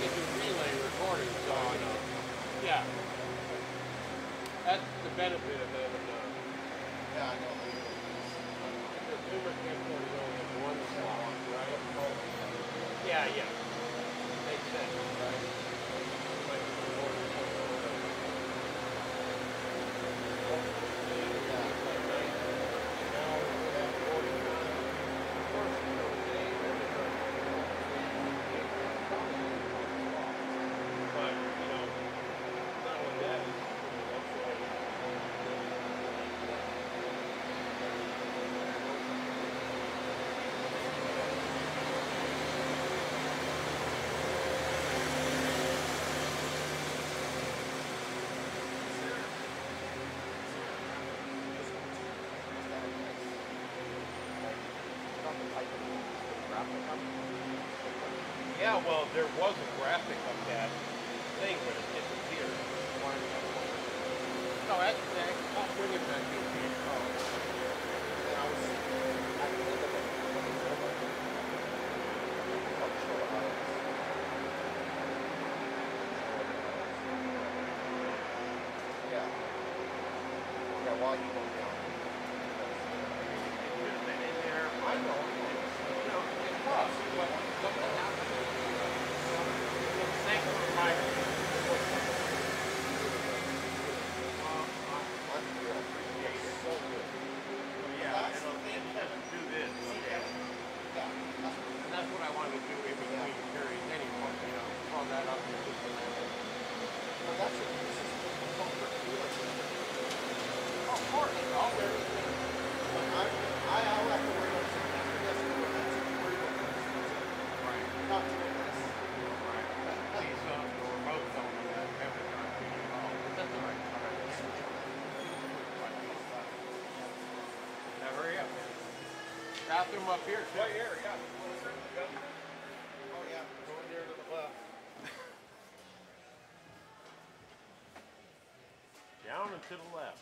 can do relay recording, so yeah. That's the benefit of having Yeah, I know. the Zoomer camcorder only has one slot, right? Yeah, yeah. Makes sense, right? Like recording but, you know, not only that, yeah, well, there was a graphic of that thing, but it disappeared. No, I'll bring it back in here. And I was at the end of it. I'm sure about it. Yeah. Yeah, while you go down. It should have been in there. I know. You know, it was, but something happened. Thanks for reminding me. It's so good. Yeah, That's it'll the thing. do this. Okay. And that's what I wanted to do in between periods anyway, you know, throw that up and just Well, that's it. This is comfort feeling. oh, of course, all there is. I'll have to worry about something after this. That's it. Worry about this. Right. Not doing this. Right. These or both of them that haven't done it at all. That's all right. All right. Now hurry up. Bathroom up here, too. Right here, yeah. Oh, yeah. Going there to the left. Down and to the left.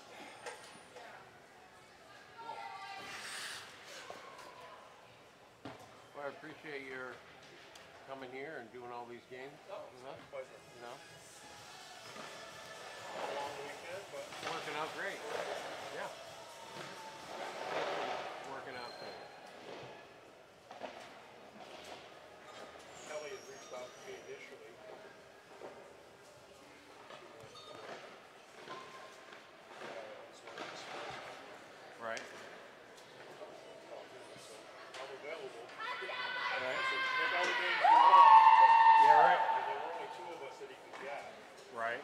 Well, I appreciate your coming here and doing all these games with us. Pleasure. You know, A long weekend, but working out great. Yeah. Working out great. Kelly had reached out to me initially. Right. I'm available. Right. Pick all the games you want. Yeah, right. And there were only two of us that he could get. Right.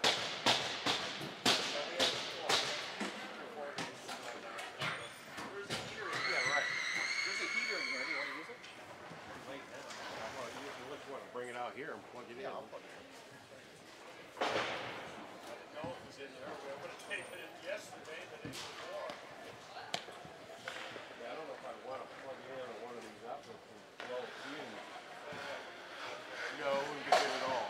Where's the heater? Yeah, right. There's a heater in here. Do you want to use it? Late now. Well, you want to bring it out here and plug it in. Yeah, I'll plug it in. I didn't know it was in there. We would have taken it yesterday, the day before. Yeah, I don't know if I want to plug it in on one of these outlets and blow a fuse. No, we can get it all.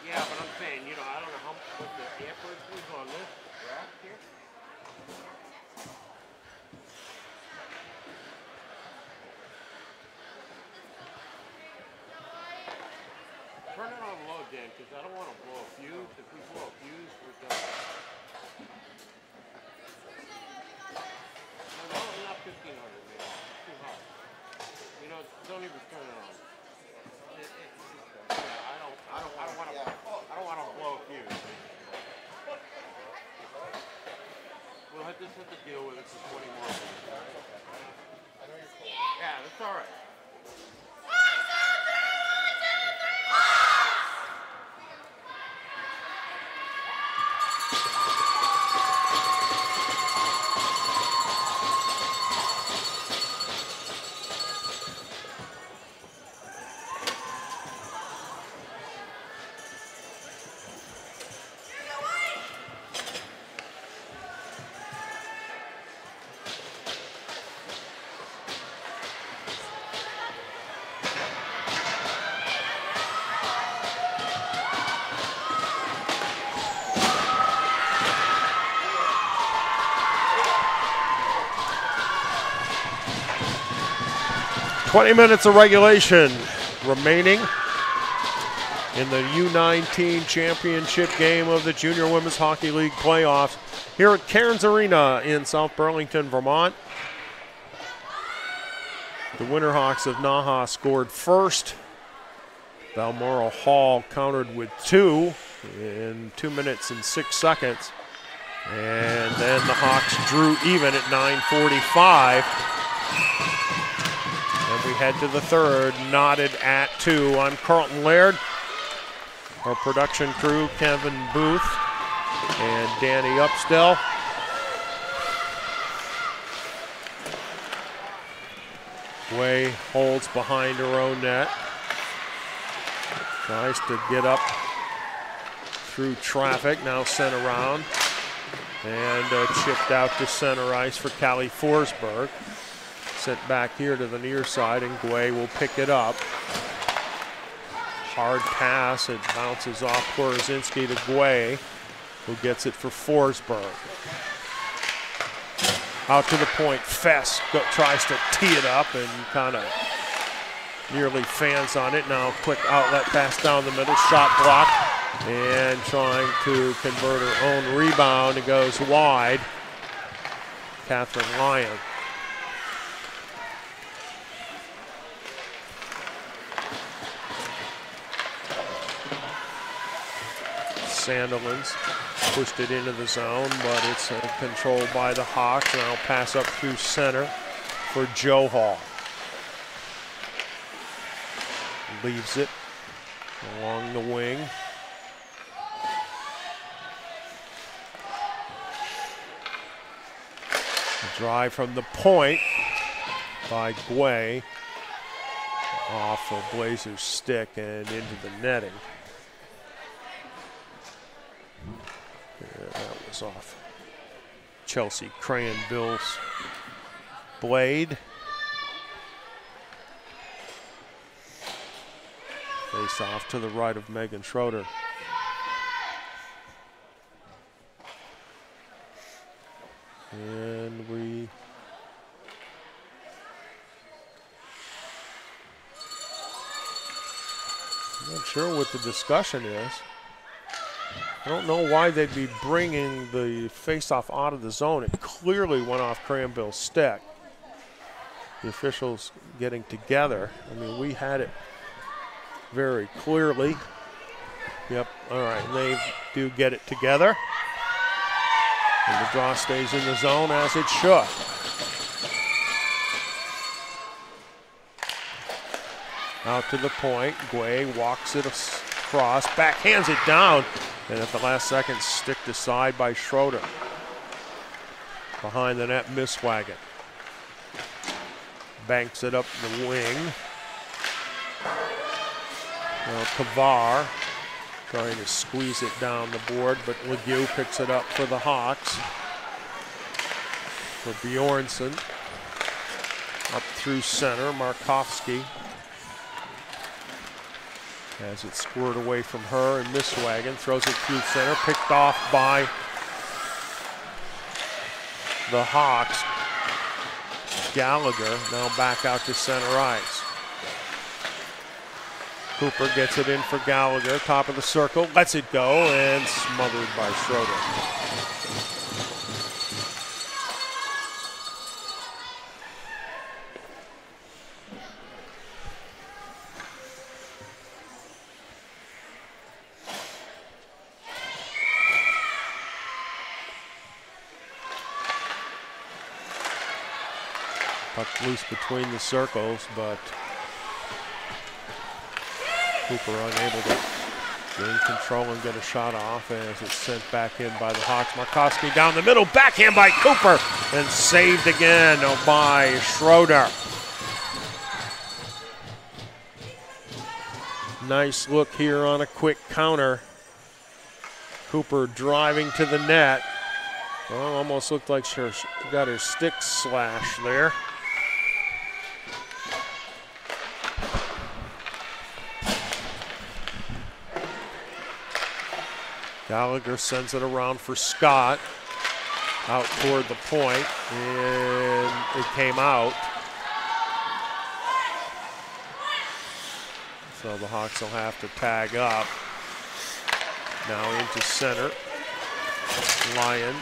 Yeah, but I'm saying, you know, I don't know what the amperage is on this rack here. Turn it on low, Dan, because I don't want to blow a fuse. If we blow a fuse, we're done. No, not 1500, man. It's too hot. You know, don't even turn it on. Yeah, I don't want to blow a fuse. We'll just have to deal with it for 20 more minutes. I know you're cold. Yeah, that's all right. 20 minutes of regulation remaining in the U19 championship game of the Junior Women's Hockey League playoffs here at Cairns Arena in South Burlington, Vermont. The Winterhawks of NAHA scored first. Balmoral Hall countered with 2 in 2 minutes and 6 seconds. And then the Hawks drew even at 9:45. And we head to the third, knotted at 2. I'm Carlton Laird. Our production crew, Kevin Booth and Danny Upstill. Way holds behind her own net. Tries to get up through traffic, now sent around. And chipped out to center ice for Callie Forsberg. Sent back here to the near side, and Guay will pick it up. Hard pass, it bounces off Korzinski to Guay, who gets it for Forsberg. Out to the point, Fess tries to tee it up and kind of nearly fans on it. Now quick outlet pass down the middle, shot blocked, and trying to convert her own rebound. It goes wide. Catherine Lyon. Sandilands pushed it into the zone, but it's controlled by the Hawks. Now pass up through center for Joe Hall. Leaves it along the wing. A drive from the point by Guay off of Blazer's stick and into the netting. That was off Chelsea Crayon-Bill's blade. Face off to the right of Megan Schroeder. And I'm not sure what the discussion is. I don't know why they'd be bringing the face-off out of the zone. It clearly went off Crayon-Bill's stick. The officials getting together. I mean, we had it very clearly. Yep, all right, they do get it together. And the draw stays in the zone as it should. Out to the point, Guay walks it across, backhands it down, and at the last second, sticked aside by Schroeder. Behind the net, Misswagon. Banks it up the wing. Now Kavar trying to squeeze it down the board, but Legue picks it up for the Hawks. For Bjornsson. Up through center, Markovsky has it squirted away from her, and Misswagon throws it through center, picked off by the Hawks. Gallagher now back out to center ice. Cooper gets it in for Gallagher, top of the circle, lets it go, and smothered by Schroeder. Puck loose between the circles, but Cooper unable to gain control and get a shot off as it's sent back in by the Hawks. Markovsky down the middle, backhand by Cooper, and saved again by Schroeder. Nice look here on a quick counter. Cooper driving to the net. Well, almost looked like she got her stick slashed there. Gallagher sends it around for Scott, out toward the point, and it came out. So the Hawks will have to tag up. Now into center. Lyon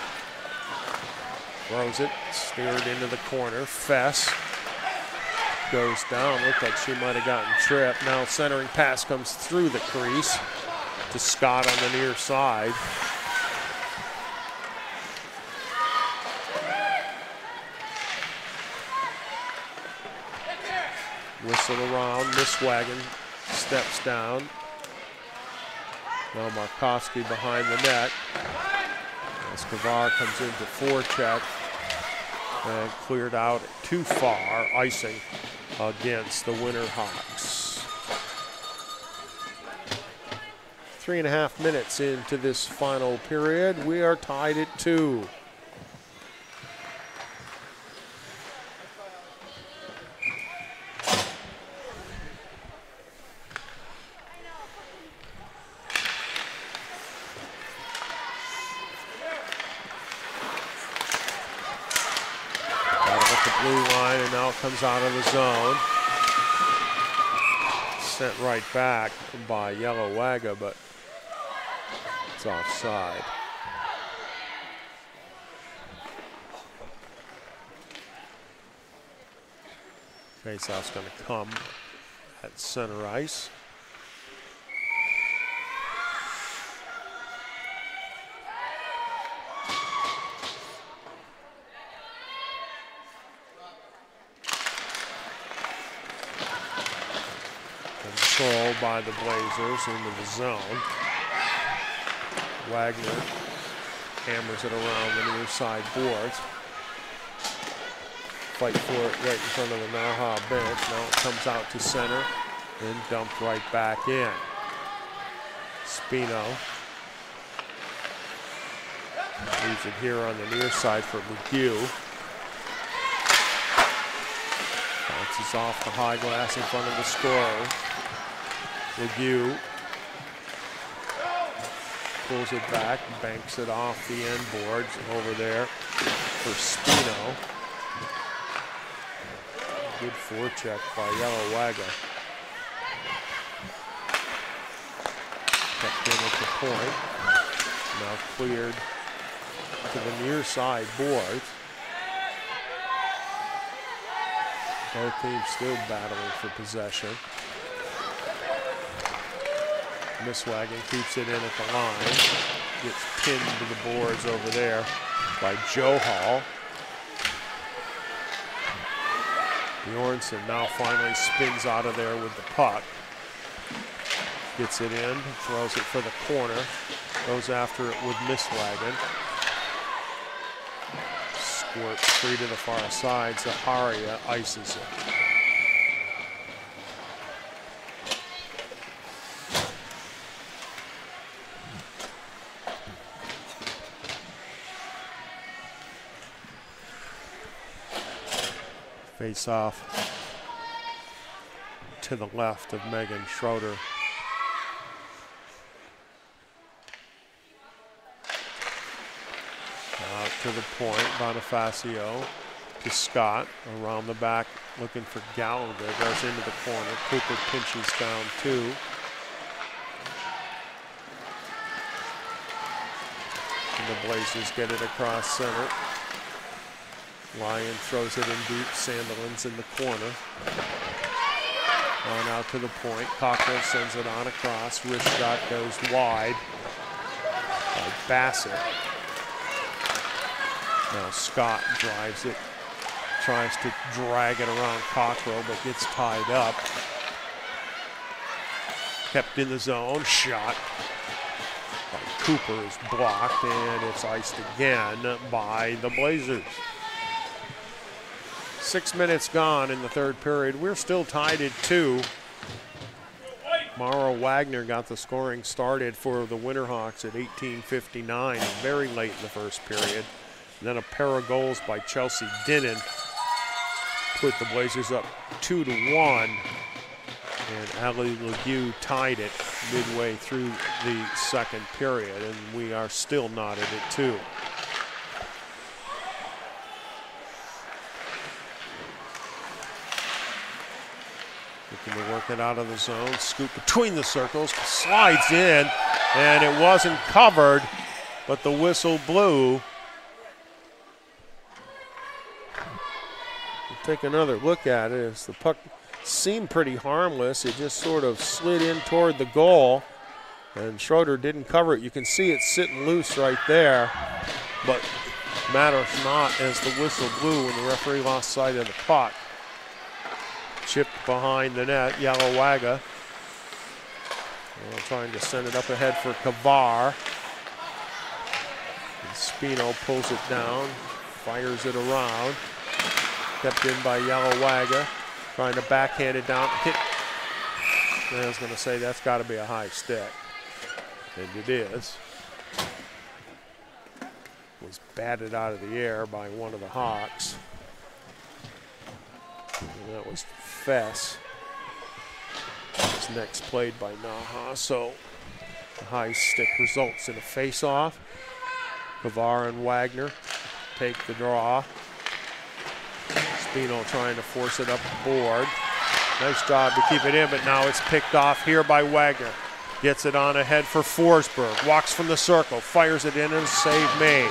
throws it, steered into the corner. Fess goes down. Looked like she might have gotten tripped. Now centering pass comes through the crease to Scott on the near side. Whistle around. Miss Wagon steps down. Now Markowski behind the net. Escobar comes into forecheck and cleared out too far, icing against the Winter Hawks. 3.5 minutes into this final period. We are tied at 2. Comes out of the zone. Sent right back by Yellow Wagga, but it's offside. Faceoff's going to come at center ice. Control by the Blazers into the zone. Wagner hammers it around the near side boards. Fight for it right in front of the NAHA bench. Now it comes out to center and dumped right back in. Spino leaves it here on the near side for McHugh. Bounces off the high glass in front of the scorer. McHugh pulls it back, banks it off the end boards over there for Spino. Good forecheck by Yellow Wagga. Kept in at the point. Now cleared to the near side boards. Both teams still battling for possession. Miss Wagon keeps it in at the line. Gets pinned to the boards over there by Joe Hall. Bjornsson now finally spins out of there with the puck. Gets it in, throws it for the corner. Goes after it with Miss Wagon. Squirts free to the far side. Zaharia ices it. Face off to the left of Megan Schroeder. Out to the point, Bonifacio to Scott, around the back, looking for Gallagher, goes into the corner. Cooper pinches down 2. And the Blazers get it across center. Lyon throws it in deep. Sandilands in the corner. On out to the point. Cockrell sends it on across. Wrist shot goes wide by Bassett. Now Scott drives it. Tries to drag it around Cockrell, but gets tied up. Kept in the zone. Shot by Cooper is blocked, and it's iced again by the Blazers. 6 minutes gone in the third period. We're still tied at 2. Mara Wagner got the scoring started for the Winterhawks at 18:59, very late in the first period. And then a pair of goals by Chelsea Dinnan put the Blazers up 2-1. And Ali Legue tied it midway through the second period, and we are still knotted at 2. The Looking to work it out of the zone. Scoop between the circles. Slides in, and it wasn't covered, but the whistle blew. We'll take another look at it as the puck seemed pretty harmless. It just sort of slid in toward the goal, and Schroeder didn't cover it. You can see it sitting loose right there, but matters not as the whistle blew when the referee lost sight of the puck. Chipped behind the net, Yalawaga. Trying to send it up ahead for Kavar. And Spino pulls it down, fires it around. Kept in by Yalawaga. Trying to backhand it down. Hit. I was going to say that's got to be a high stick. And it is. Was batted out of the air by one of the Hawks. And that was Fess. This next played by NAHA. So the high stick results in a face-off. Kavar and Wagner take the draw. Spino trying to force it up the board. Nice job to keep it in, but now it's picked off here by Wagner. Gets it on ahead for Forsberg. Walks from the circle, fires it in, and a save made.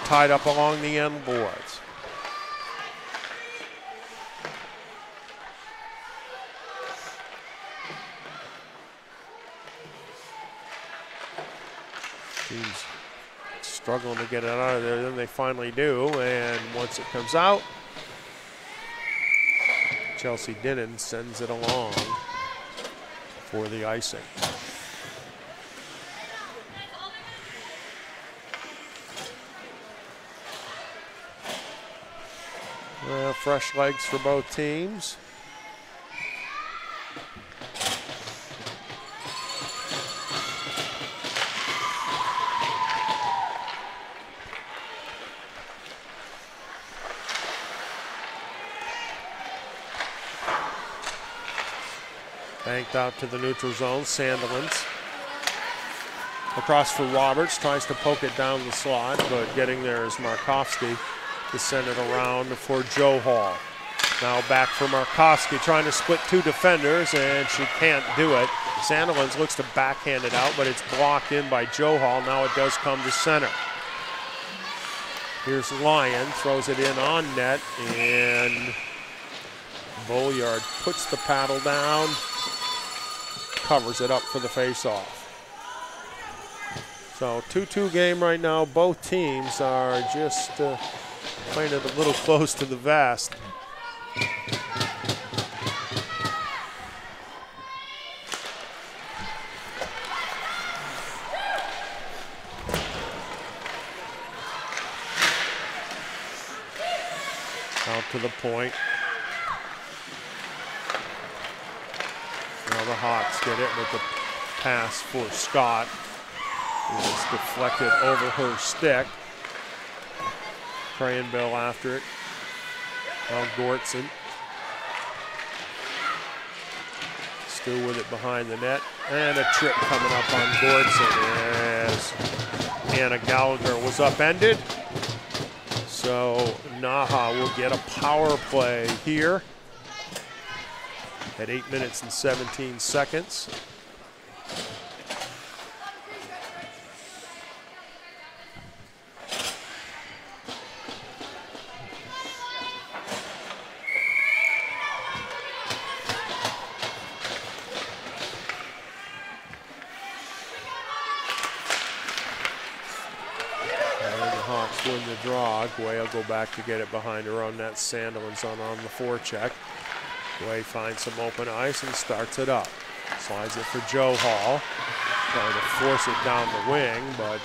Tied up along the end boards. Team's struggling to get it out of there, then they finally do, and once it comes out, Chelsea Dinnan sends it along for the icing. Fresh legs for both teams. Banked out to the neutral zone, Sandilands. Across for Roberts, tries to poke it down the slot, but getting there is Markovsky to send it around for Joe Hall. Now back for Markovsky, trying to split two defenders, and she can't do it. Sandilands looks to backhand it out, but it's blocked in by Joe Hall. Now it does come to center. Here's Lyon, throws it in on net, and Bolyard puts the paddle down, covers it up for the faceoff. So 2-2 game right now. Both teams are just playing it a little close to the vest. Out to the point. Now the Hawks get it with the pass for Scott. It's deflected over her stick. Crayenbill after it. Now Gortson. Still with it behind the net. And a trip coming up on Gortson as Anna Gallagher was upended. So NAHA will get a power play here at 8 minutes and 17 seconds. Win the draw. Guay will go back to get it behind her own net. Sandilands on the forecheck. Guay finds some open ice and starts it up. Slides it for Joe Hall. Trying to force it down the wing, but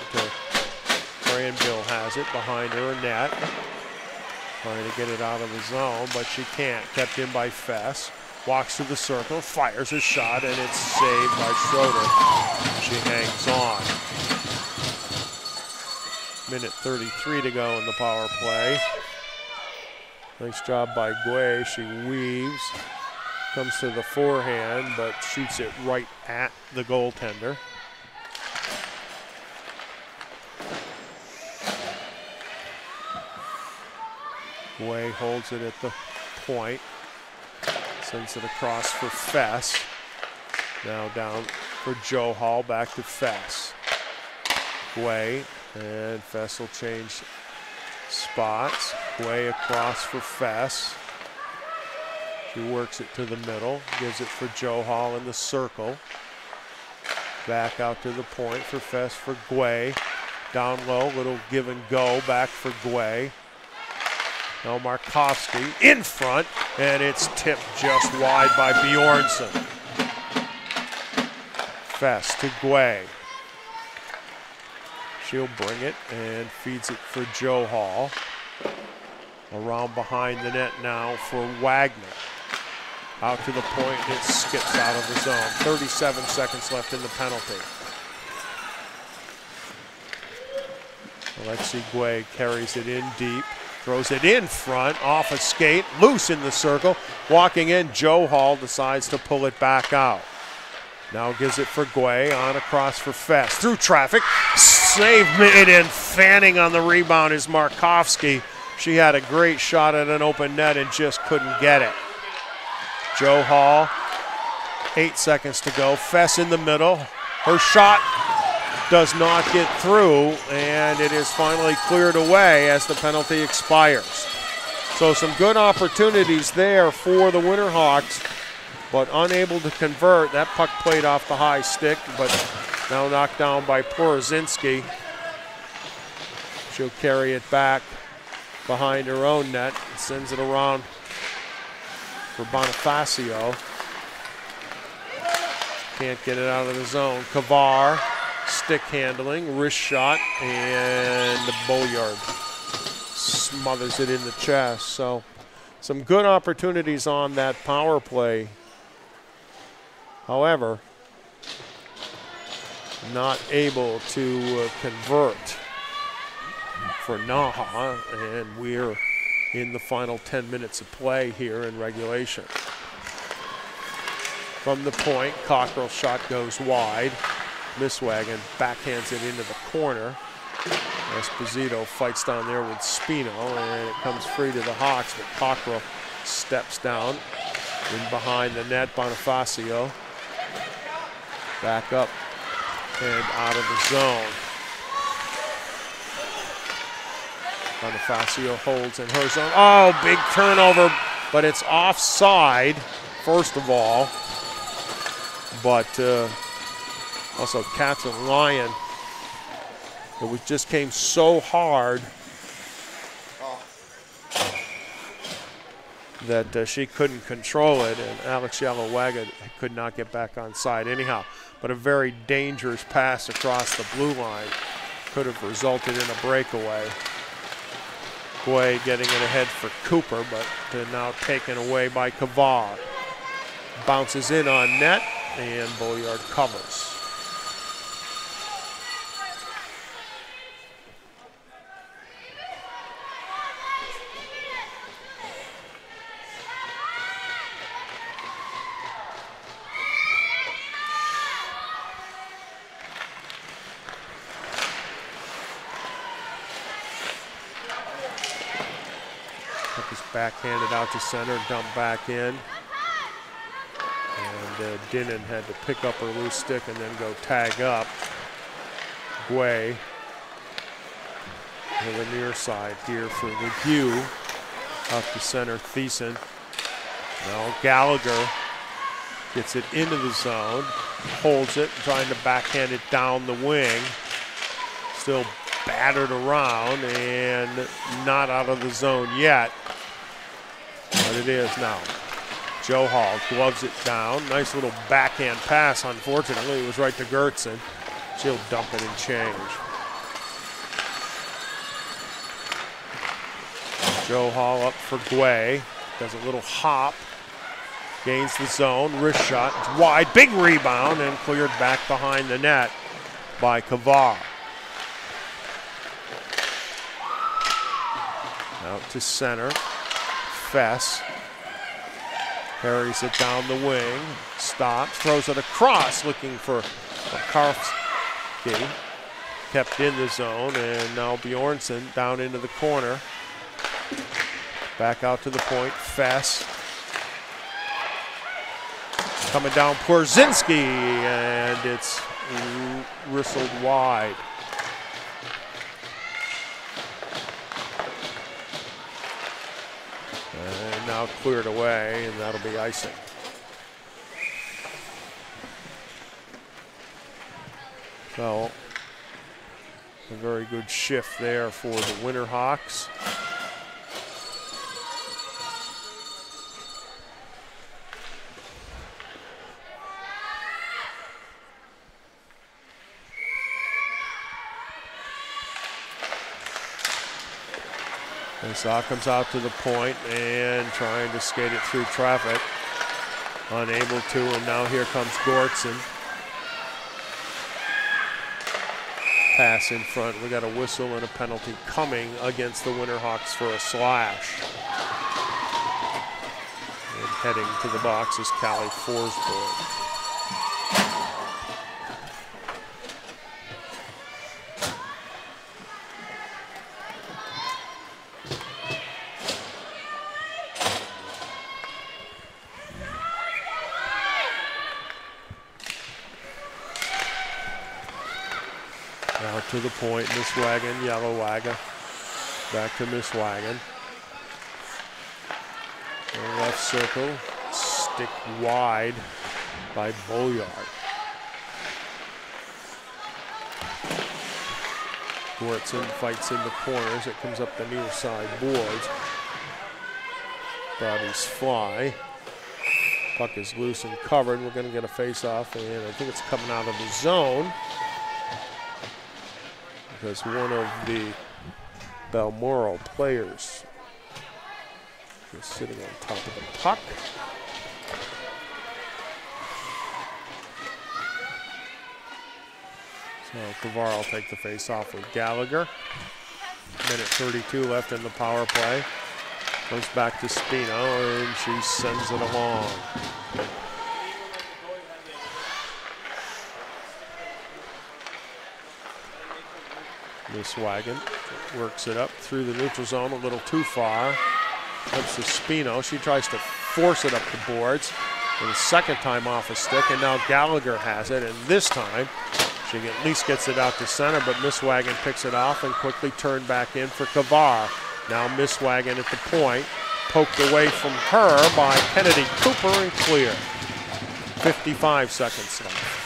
Crayenbill has it behind her net. Trying to get it out of the zone, but she can't. Kept in by Fess. Walks through the circle, fires a shot, and it's saved by Schroeder. She hangs on. Minute 33 to go in the power play. Nice job by Guay. She weaves, comes to the forehand, but shoots it right at the goaltender. Guay holds it at the point. Sends it across for Fess. Now down for Joe Hall, back to Fess. Guay, and Fess will change spots. Guay across for Fess. She works it to the middle, gives it for Joe Hall in the circle. Back out to the point for Fess for Guay. Down low, little give and go, back for Guay. Now Markovsky in front, and it's tipped just wide by Bjornsson. Fess to Guay. She'll bring it and feeds it for Joe Hall. Around behind the net now for Wagner. Out to the point, and it skips out of the zone. 37 seconds left in the penalty. Alexi Guay carries it in deep. Throws it in front, off a skate, loose in the circle. Walking in, Joe Hall decides to pull it back out. Now gives it for Guay, on across for Fess. Through traffic, save made, and fanning on the rebound is Markovsky. She had a great shot at an open net and just couldn't get it. Joe Hall, 8 seconds to go. Fess in the middle. Her shot does not get through, and it is finally cleared away as the penalty expires. So some good opportunities there for the Winterhawks, but unable to convert. That puck played off the high stick, but now knocked down by Porozinski. She'll carry it back behind her own net and sends it around for Bonifacio. Can't get it out of the zone. Kavar. Stick handling, wrist shot, and the Bolyard smothers it in the chest. So some good opportunities on that power play. However, not able to convert for NAHA, and we're in the final 10 minutes of play here in regulation. From the point, Cockrell's shot goes wide. Misswagen backhands it into the corner. Esposito fights down there with Spino, and it comes free to the Hawks, but Cockrell steps down in behind the net. Bonifacio back up and out of the zone. Bonifacio holds in her zone. Oh, big turnover, but it's offside, first of all. But also Catherine Lyon, it just came so hard that she couldn't control it, and Alex Yalawaga could not get back on side anyhow. But a very dangerous pass across the blue line could have resulted in a breakaway. Guay getting it ahead for Cooper, but now taken away by Kavar. Bounces in on net, and Bolyard covers. Backhanded out to center, dumped back in. And Dinnan had to pick up her loose stick and then go tag up. Guay to the near side here for Legue. Up to center, Thiessen. Now Gallagher gets it into the zone, holds it, trying to backhand it down the wing. Still battered around and not out of the zone yet. But it is now. Joe Hall gloves it down. Nice little backhand pass. Unfortunately, it was right to Gertzen. She'll dump it and change. Joe Hall up for Guay. Does a little hop. Gains the zone. Wrist shot. It's wide. Big rebound and cleared back behind the net by Kavar. Out to center. Fess carries it down the wing, stops, throws it across, looking for Karfsky. Kept in the zone, and now Bjornsson down into the corner. Back out to the point, Fess. Coming down Porzinski, and it's whistled wide. And now cleared away, and that'll be icing. So, a very good shift there for the Winterhawks. Saw comes out to the point and trying to skate it through traffic. Unable to, and now here comes Gortson. Pass in front. We got a whistle and a penalty coming against the Winterhawks for a slash. And heading to the box is Callie Forsberg. Now to the point, Miss Wagon, Yellow Wagon. Back to Miss Wagon. Left circle, stick wide by Bolyard. Gortson fights in the corners. It comes up the near side boards. Bodies fly. Puck is loose and covered. We're going to get a face-off, and I think it's coming out of the zone, because one of the Balmoral players is sitting on top of the puck. So Kavar will take the face-off with Gallagher. Minute 32 left in the power play. Goes back to Spino, and she sends it along. Miss Wagon works it up through the neutral zone a little too far. Comes to Spino. She tries to force it up the boards for the second time off a stick, and now Gallagher has it, and this time she at least gets it out to center, but Miss Wagon picks it off and quickly turned back in for Kavar. Now Miss Wagon at the point, poked away from her by Kennedy Cooper and clear. 55 seconds left.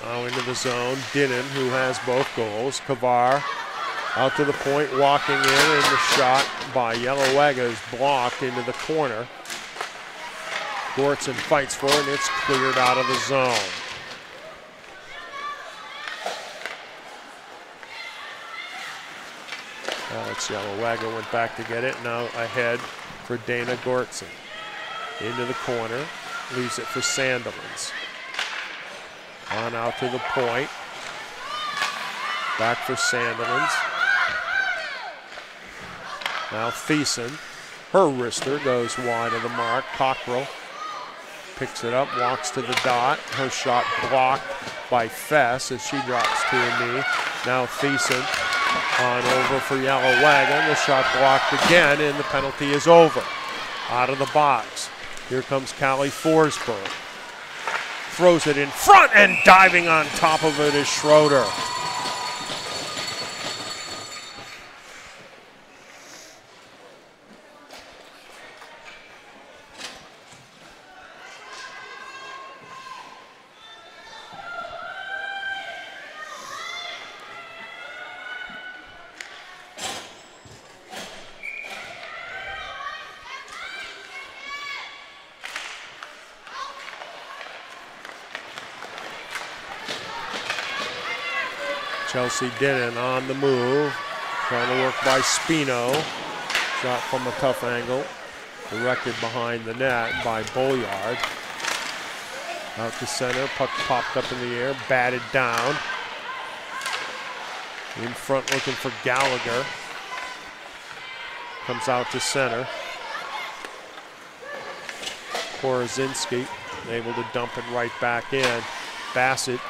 Now into the zone, Dinnan, who has both goals. Kavar out to the point, walking in, and the shot by Yellow Wagon is blocked into the corner. Gortson fights for it, and it's cleared out of the zone. Alex Yellow Wagon went back to get it, now ahead for Dana Gortson. Into the corner, leaves it for Sandilands. On out to the point. Back for Sandilands. Now Thiessen. Her wrister goes wide of the mark. Cockrell picks it up, walks to the dot. Her shot blocked by Fess as she drops to a knee. Now Thiessen on over for Yellow Wagon. The shot blocked again, and the penalty is over. Out of the box. Here comes Callie Forsberg. Throws it in front, and diving on top of it is Schroeder. Chelsea Dinnan on the move, trying to work by Spino. Shot from a tough angle, directed behind the net by Bolyard. Out to center, puck popped up in the air, batted down. In front looking for Gallagher. Comes out to center. Porzinski able to dump it right back in. Bassett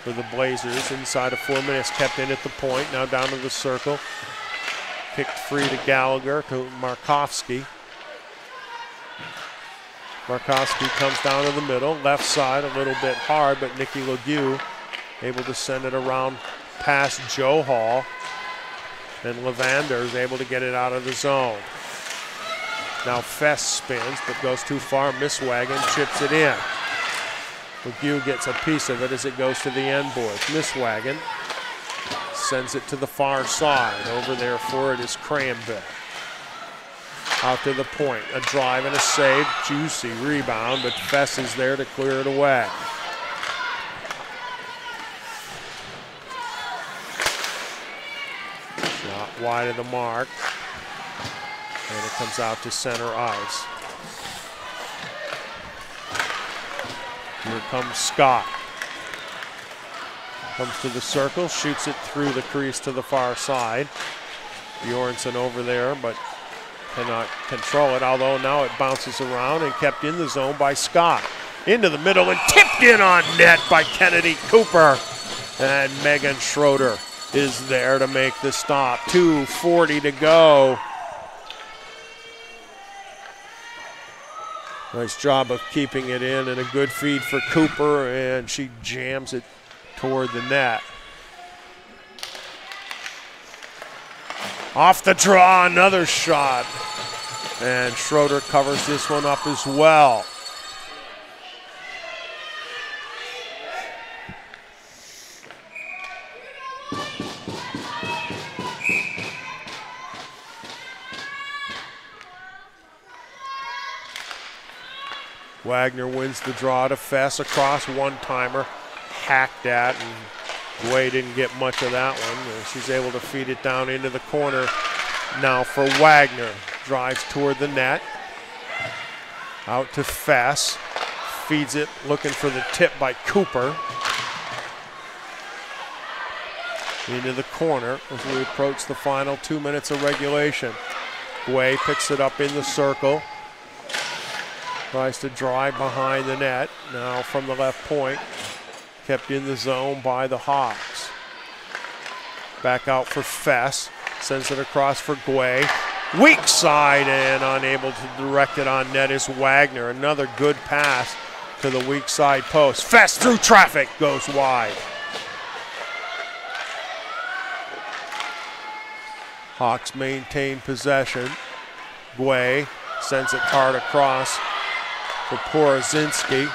for the Blazers inside of 4 minutes, kept in at the point, now down to the circle. Kicked free to Gallagher, to Markowski. Markowski comes down to the middle, left side a little bit hard, but Nikki Legue able to send it around past Joe Hall. And Levander is able to get it out of the zone. Now Fess spins, but goes too far. Misswagen chips it in. Legue gets a piece of it as it goes to the end boards. Misswagen sends it to the far side. Over there for it is Cranville. Out to the point, a drive and a save. Juicy rebound, but Fess is there to clear it away. Shot wide of the mark. And it comes out to center ice. Here comes Scott. Comes to the circle, shoots it through the crease to the far side. Bjornsson over there, but cannot control it, although now it bounces around and kept in the zone by Scott. Into the middle and tipped in on net by Kennedy Cooper. And Megan Schroeder is there to make the stop. 2:40 to go. Nice job of keeping it in and a good feed for Cooper, and she jams it toward the net. Off the draw, another shot. And Schroeder covers this one up as well. Wagner wins the draw to Fess across one-timer, hacked at, and Way didn't get much of that one. And she's able to feed it down into the corner now for Wagner. Drives toward the net. Out to Fess. Feeds it, looking for the tip by Cooper. Into the corner as we approach the final 2 minutes of regulation. Way picks it up in the circle. Tries to drive behind the net. Now from the left point. Kept in the zone by the Hawks. Back out for Fess. Sends it across for Guay. Weak side and unable to direct it on net is Wagner. Another good pass to the weak side post. Fess through traffic goes wide. Hawks maintain possession. Guay sends it hard across for Porozinski.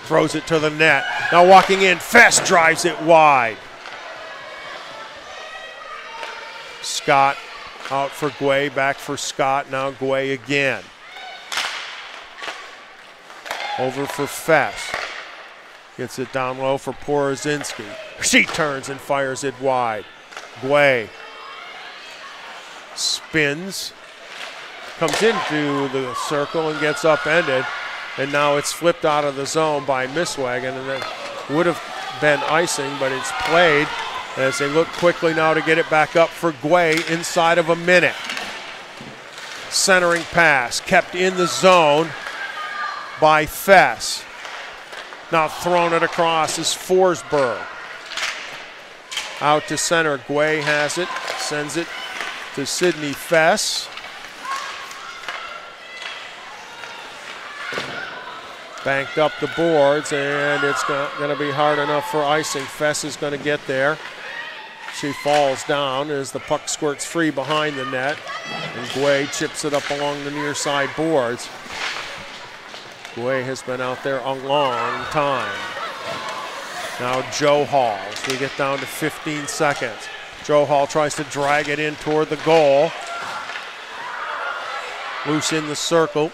Throws it to the net. Now walking in, Fess drives it wide. Scott out for Guay, back for Scott, now Guay again. Over for Fess. Gets it down low for Porozinski. She turns and fires it wide. Guay spins, comes into the circle and gets upended. And now it's flipped out of the zone by Misswagen, and that would have been icing, but it's played as they look quickly now to get it back up for Guay inside of a minute. Centering pass kept in the zone by Fess. Now throwing it across is Forsberg. Out to center, Guay has it, sends it to Sydney Fess. Banked up the boards, and it's not going to be hard enough for icing. Fess is going to get there. She falls down as the puck squirts free behind the net, and Guay chips it up along the near side boards. Guay has been out there a long time. Now Joe Hall, as we get down to 15 seconds. Joe Hall tries to drag it in toward the goal. Loose in the circle.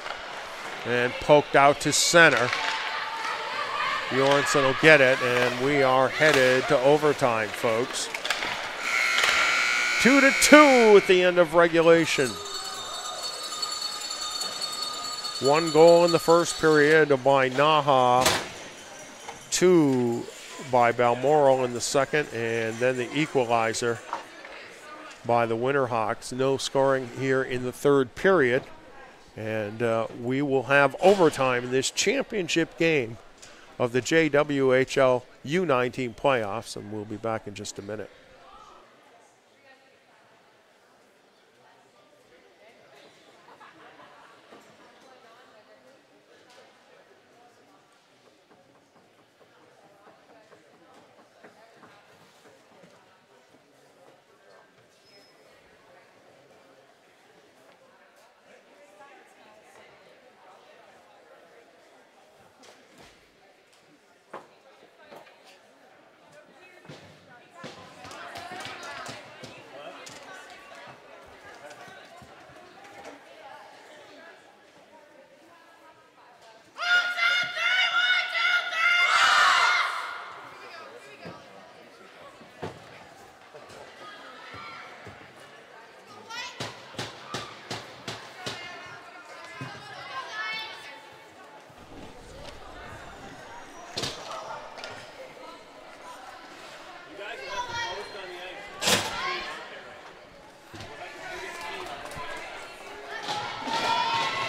And poked out to center. Bjornsson will get it, and we are headed to overtime, folks. 2-2 at the end of regulation. 1 goal in the first period by NAHA, 2 by Balmoral in the second, and then the equalizer by the Winterhawks. No scoring here in the third period. And we will have overtime in this championship game of the JWHL U19 playoffs, and we'll be back in just a minute.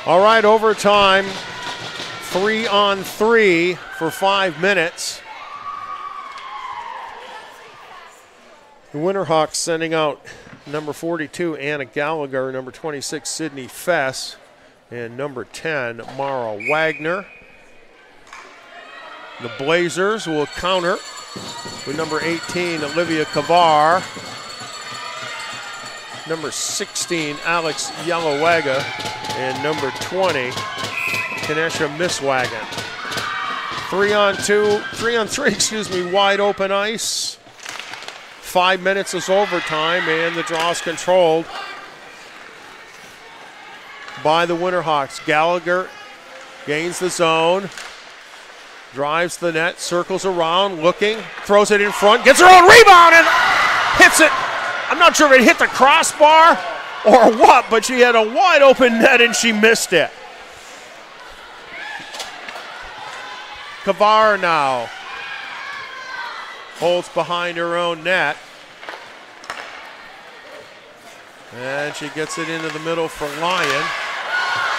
All right, overtime. 3-on-3 for 5 minutes. The Winterhawks sending out number 42, Anna Gallagher, number 26, Sydney Fess, and number 10, Mara Wagner. The Blazers will counter with number 18, Olivia Kavar, number 16, Alex Yalawaga, and number 20, Kanesha Miswagon. 3-on-3, wide open ice. 5 minutes is overtime, and the draw is controlled by the Winterhawks. Gallagher gains the zone, drives the net, circles around, looking, throws it in front, gets her own rebound, and hits it. I'm not sure if it hit the crossbar or what, but she had a wide open net and she missed it. Kavar now holds behind her own net. And she gets it into the middle for Lyon.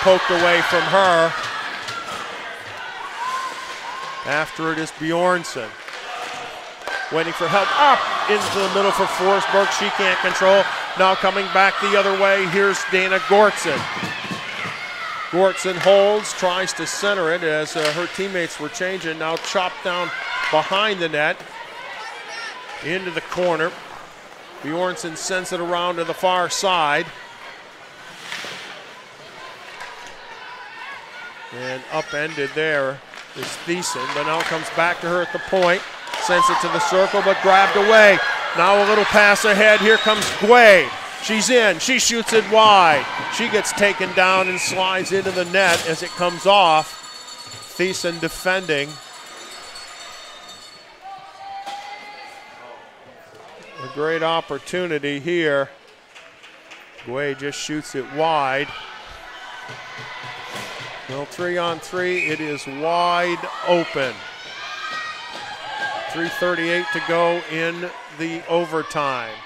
Poked away from her. After it is Bjornsson. Waiting for help up into the middle for Forsberg. She can't control. Now coming back the other way, here's Dana Gortson. Gortson holds, tries to center it as her teammates were changing. Now chopped down behind the net. Into the corner. Bjornsson sends it around to the far side. And upended there is Thiessen, but now comes back to her at the point. Sends it to the circle, but grabbed away. Now a little pass ahead. Here comes Guay. She's in. She shoots it wide. She gets taken down and slides into the net as it comes off. Thiessen defending. A great opportunity here. Guay just shoots it wide. Well, 3-on-3, it is wide open. 3:38 to go in the overtime.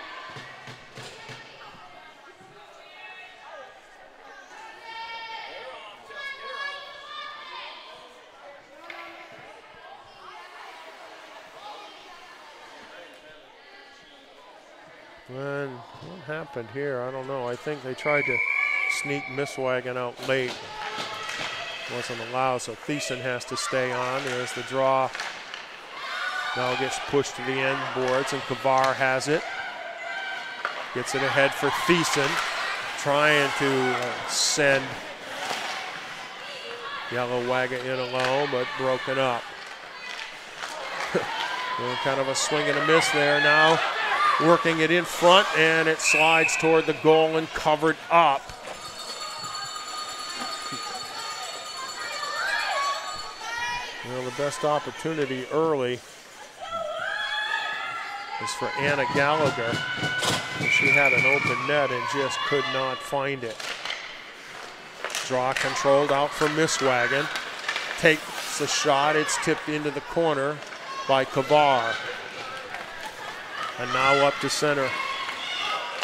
And what happened here? I don't know. I think they tried to sneak Miswagon out late. Wasn't allowed, so Thiessen has to stay on as the draw now gets pushed to the end boards, and Kavar has it. Gets it ahead for Thiessen, trying to send Yalawaga in alone, but broken up. Kind of a swing and a miss there now. Working it in front, and it slides toward the goal and covered up. Well, the best opportunity early is for Anna Gallagher. She had an open net and just could not find it. Draw controlled out for Miswagon. Takes a shot. It's tipped into the corner by Kavar. And now up to center.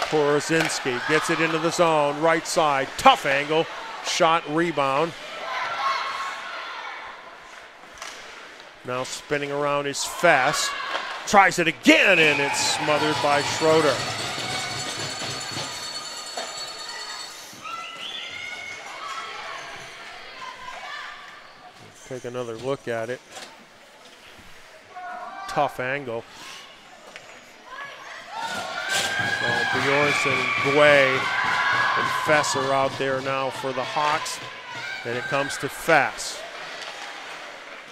Porozinski gets it into the zone. Right side. Tough angle. Shot rebound. Now spinning around is Fess. Tries it again, and it's smothered by Schroeder. Take another look at it. Tough angle. So Bjornsson, Guay, and Fess are out there now for the Hawks. And it comes to Fess.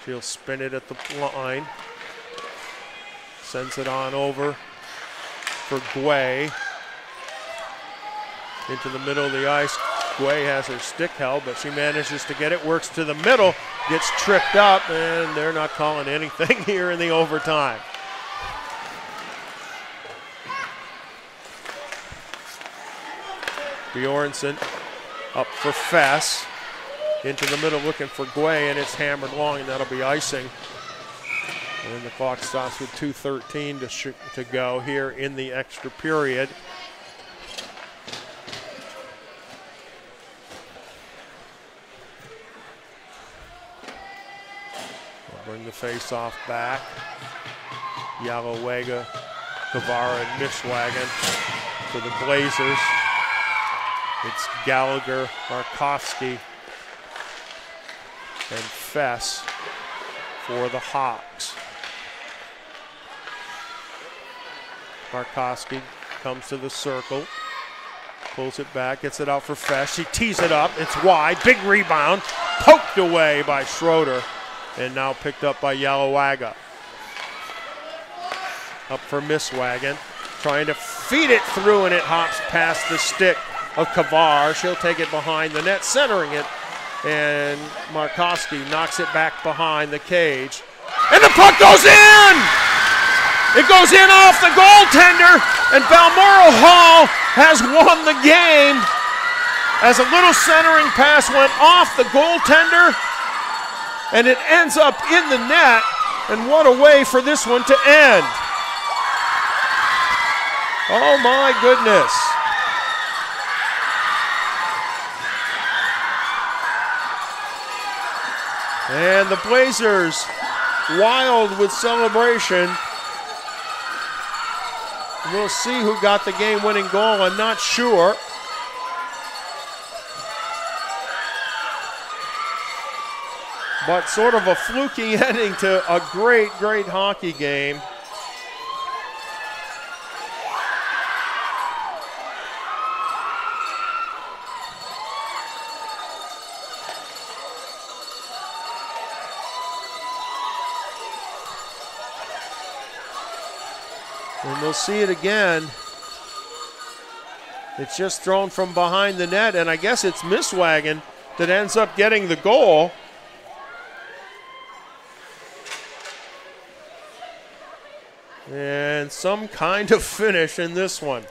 She'll spin it at the line. Sends it on over for Guay. Into the middle of the ice. Guay has her stick held, but she manages to get it. Works to the middle. Gets tripped up, and they're not calling anything here in the overtime. Bjornsson up for Fess. Into the middle looking for Guay, and it's hammered long, and that'll be icing. And the clock stops with 2:13 to go here in the extra period. Bring the face-off back. Yalowega, Kavara, and Mishwagen for the Blazers. It's Gallagher, Markowski, and Fess for the Hawks. Markowski comes to the circle, pulls it back, gets it out for Fess. She tees it up, it's wide, big rebound, poked away by Schroeder, and now picked up by Yalawaga. Up for Mishwagen, trying to feed it through, and it hops past the stick of Kavar. She'll take it behind the net, centering it, and Markowski knocks it back behind the cage. And the puck goes in! It goes in off the goaltender, and Balmoral Hall has won the game as a little centering pass went off the goaltender, and it ends up in the net, and what a way for this one to end. Oh my goodness. And the Blazers wild with celebration. We'll see who got the game-winning goal. I'm not sure. But sort of a fluky ending to a great, great hockey game. And we'll see it again. It's just thrown from behind the net, and I guess it's Mishwagen that ends up getting the goal. And some kind of finish in this one.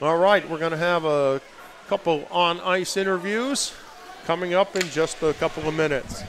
All right, we're going to have a couple on-ice interviews coming up in just a couple of minutes.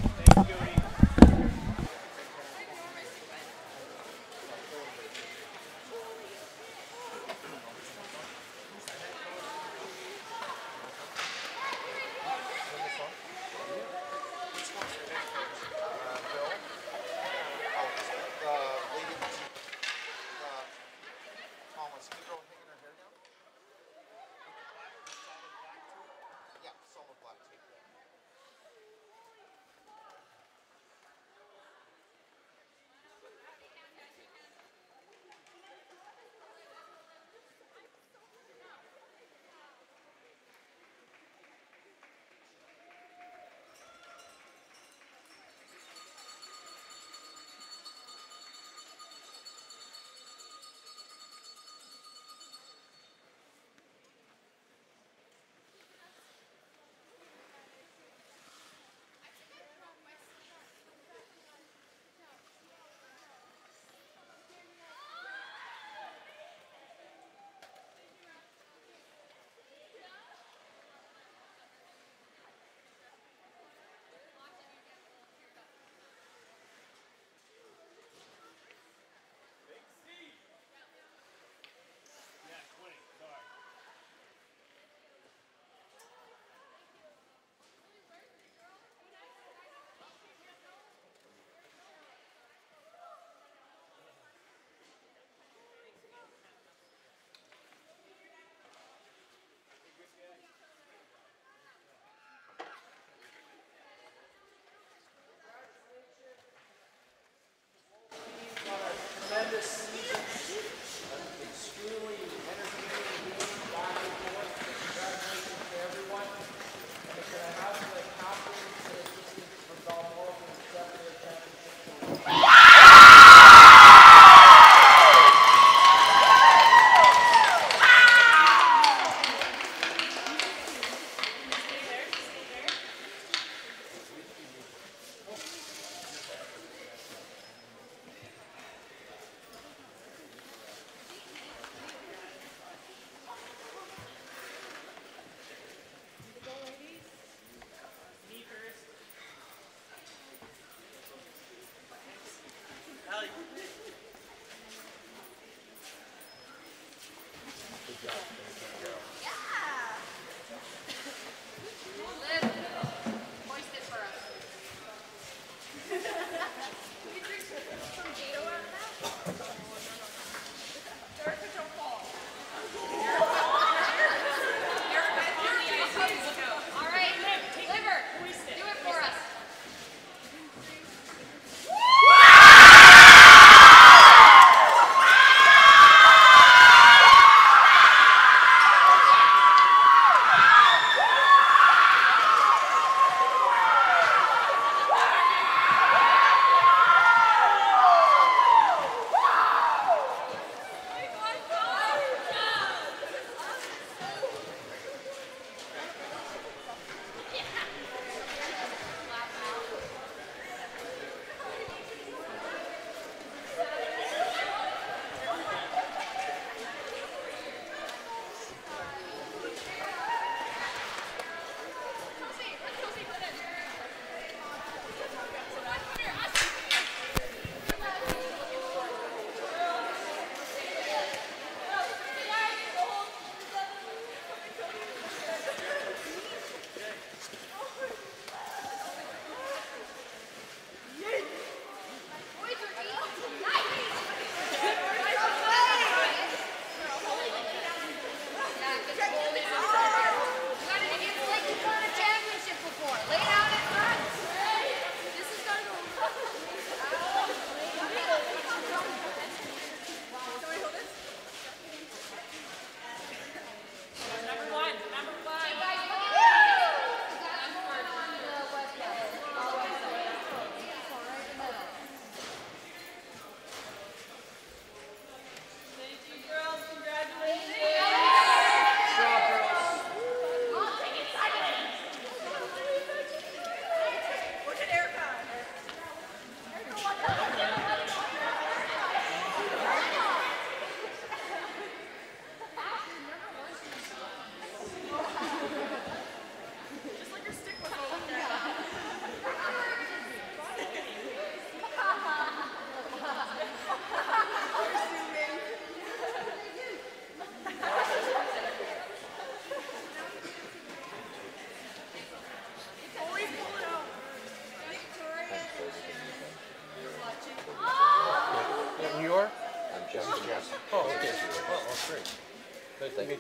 Thank you.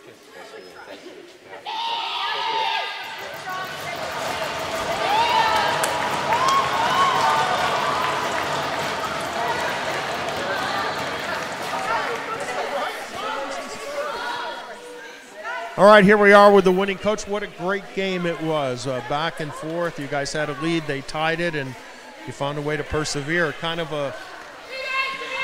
All right, here we are with the winning coach. What a great game it was. Back and forth. You guys had a lead. They tied it, and you found a way to persevere. Kind of a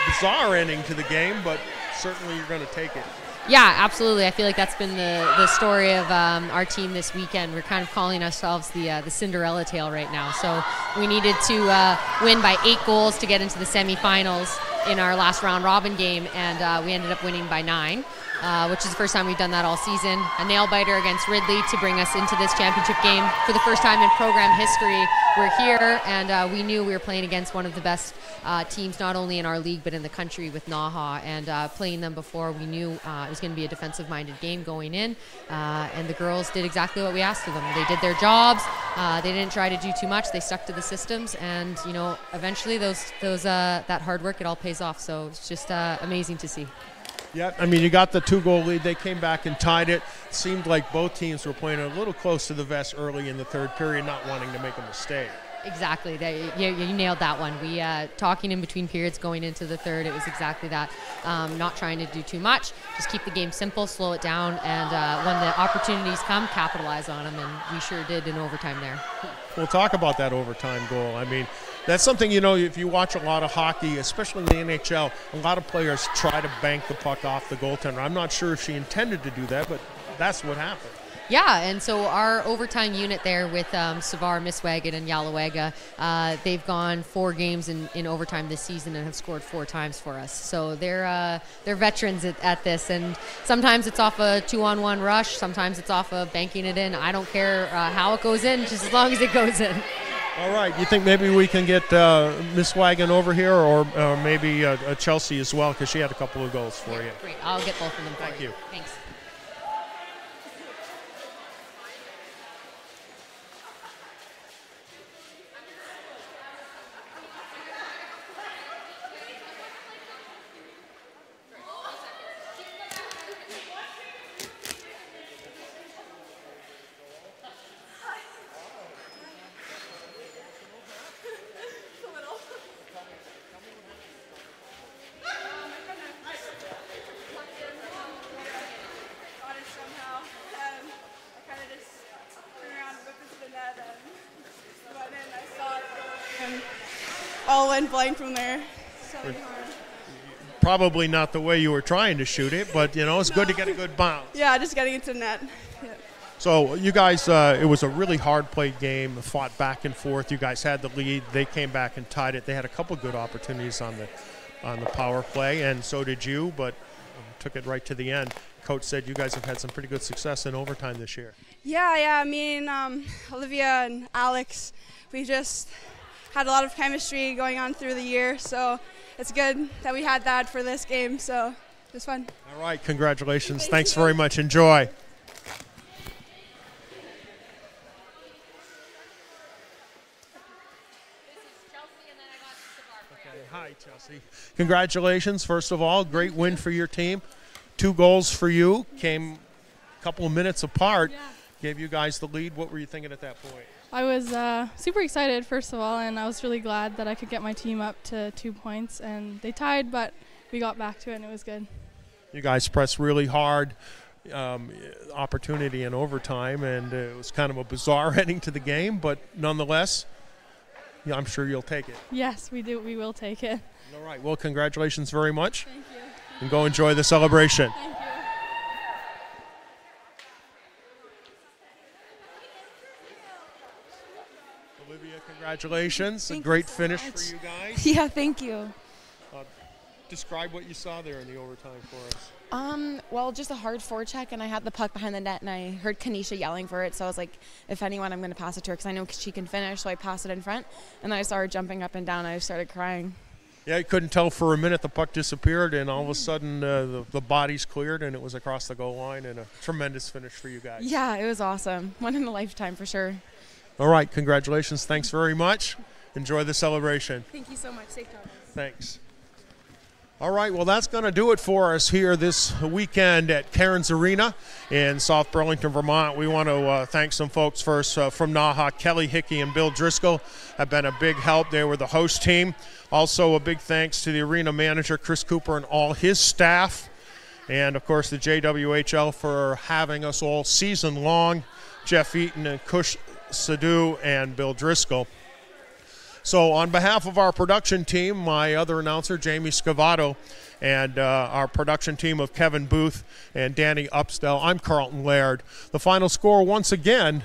bizarre ending to the game, but certainly you're going to take it. Yeah, absolutely. I feel like that's been the story of our team this weekend. We're kind of calling ourselves the Cinderella tale right now. So we needed to win by 8 goals to get into the semifinals in our last round robin game, and we ended up winning by 9. Which is the first time we've done that all season. A nail-biter against Ridley to bring us into this championship game. For the first time in program history, we're here, and we knew we were playing against one of the best teams, not only in our league, but in the country with NAHA. And playing them before, we knew it was going to be a defensive-minded game going in. And the girls did exactly what we asked of them. They did their jobs. They didn't try to do too much. They stuck to the systems. And, you know, eventually that hard work, it all pays off. So it's just amazing to see. Yeah, I mean, you got the 2-goal lead. They came back and tied it. Seemed like both teams were playing a little close to the vest early in the third period, not wanting to make a mistake. Exactly. You nailed that one. We talking in between periods going into the third, it was exactly that. Not trying to do too much. Just keep the game simple, slow it down, and when the opportunities come, capitalize on them, and we sure did in overtime there. We'll talk about that overtime goal. I mean, that's something, you know, if you watch a lot of hockey, especially in the NHL, a lot of players try to bank the puck off the goaltender. I'm not sure if she intended to do that, but that's what happened. Yeah, and so our overtime unit there with Savar, Miswagan, and Yalawega, they've gone 4 games in overtime this season and have scored 4 times for us. So they're veterans at this, and sometimes it's off a 2-on-1 rush, sometimes it's off of banking it in. I don't care how it goes in, just as long as it goes in. All right, you think maybe we can get Miss Wagon over here, or maybe Chelsea as well, because she had a couple of goals for you. Great, I'll get both of them for Thank you. Thanks. All went blank from there. So hard. Probably not the way you were trying to shoot it, but, you know, it's good to get a good bounce. Yeah, just getting into the net. Yeah. So you guys, it was a really hard-played game, fought back and forth. You guys had the lead. They came back and tied it. They had a couple good opportunities on the power play, and so did you, but took it right to the end. Coach said you guys have had some pretty good success in overtime this year. Yeah, me and Olivia and Alex, we just had a lot of chemistry going on through the year, so it's good that we had that for this game, so it was fun. All right, congratulations. Thanks very much. Enjoy. Hi, Chelsea. Congratulations, first of all. Great win for your team. 2 goals for you. Came a couple of minutes apart. Yeah. Gave you guys the lead. What were you thinking at that point? I was super excited, first of all, and I was really glad that I could get my team up to 2 points. And they tied, but we got back to it, and it was good. You guys pressed really hard. Opportunity in overtime, and it was kind of a bizarre ending to the game, but nonetheless, yeah, I'm sure you'll take it. Yes, we do. We will take it. All right. Well, congratulations very much. Thank you. And go enjoy the celebration. Thank you. Olivia, congratulations. Thank a great you so finish much. for you guys. Yeah, thank you. Describe what you saw there in the overtime for us. Well, just a hard forecheck, and I had the puck behind the net, and I heard Kanisha yelling for it, so I was like, if anyone, I'm going to pass it to her because I know she can finish, so I passed it in front, and then I saw her jumping up and down, and I started crying. Yeah, you couldn't tell for a minute. The puck disappeared, and all of a sudden the body's cleared, and it was across the goal line, and a tremendous finish for you guys. Yeah, it was awesome. One in a lifetime for sure. All right, congratulations. Thanks very much. Enjoy the celebration. Thank you so much. Safe travels. Thanks. All right, well, that's going to do it for us here this weekend at Cairns Arena in South Burlington, Vermont. We want to thank some folks first from NAHA. Kelly Hickey and Bill Driscoll have been a big help. They were the host team. Also, a big thanks to the arena manager, Chris Cooper, and all his staff. And, of course, the JWHL for having us all season long. Jeff Eaton and Kush Sadhu and Bill Driscoll. So on behalf of our production team, my other announcer, Jamie Scavato, and our production team of Kevin Booth and Danny Upsdell, I'm Carlton Laird. The final score once again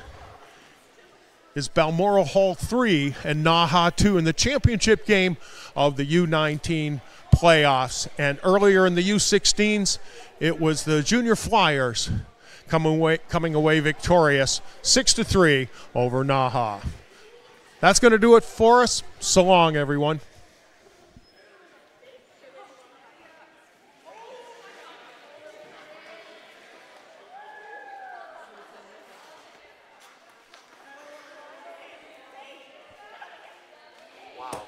is Balmoral Hall 3 and NAHA 2 in the championship game of the U19 playoffs. And earlier in the U16s, it was the Junior Flyers coming away victorious 6-3 over NAHA. That's going to do it for us. So long, everyone. Wow.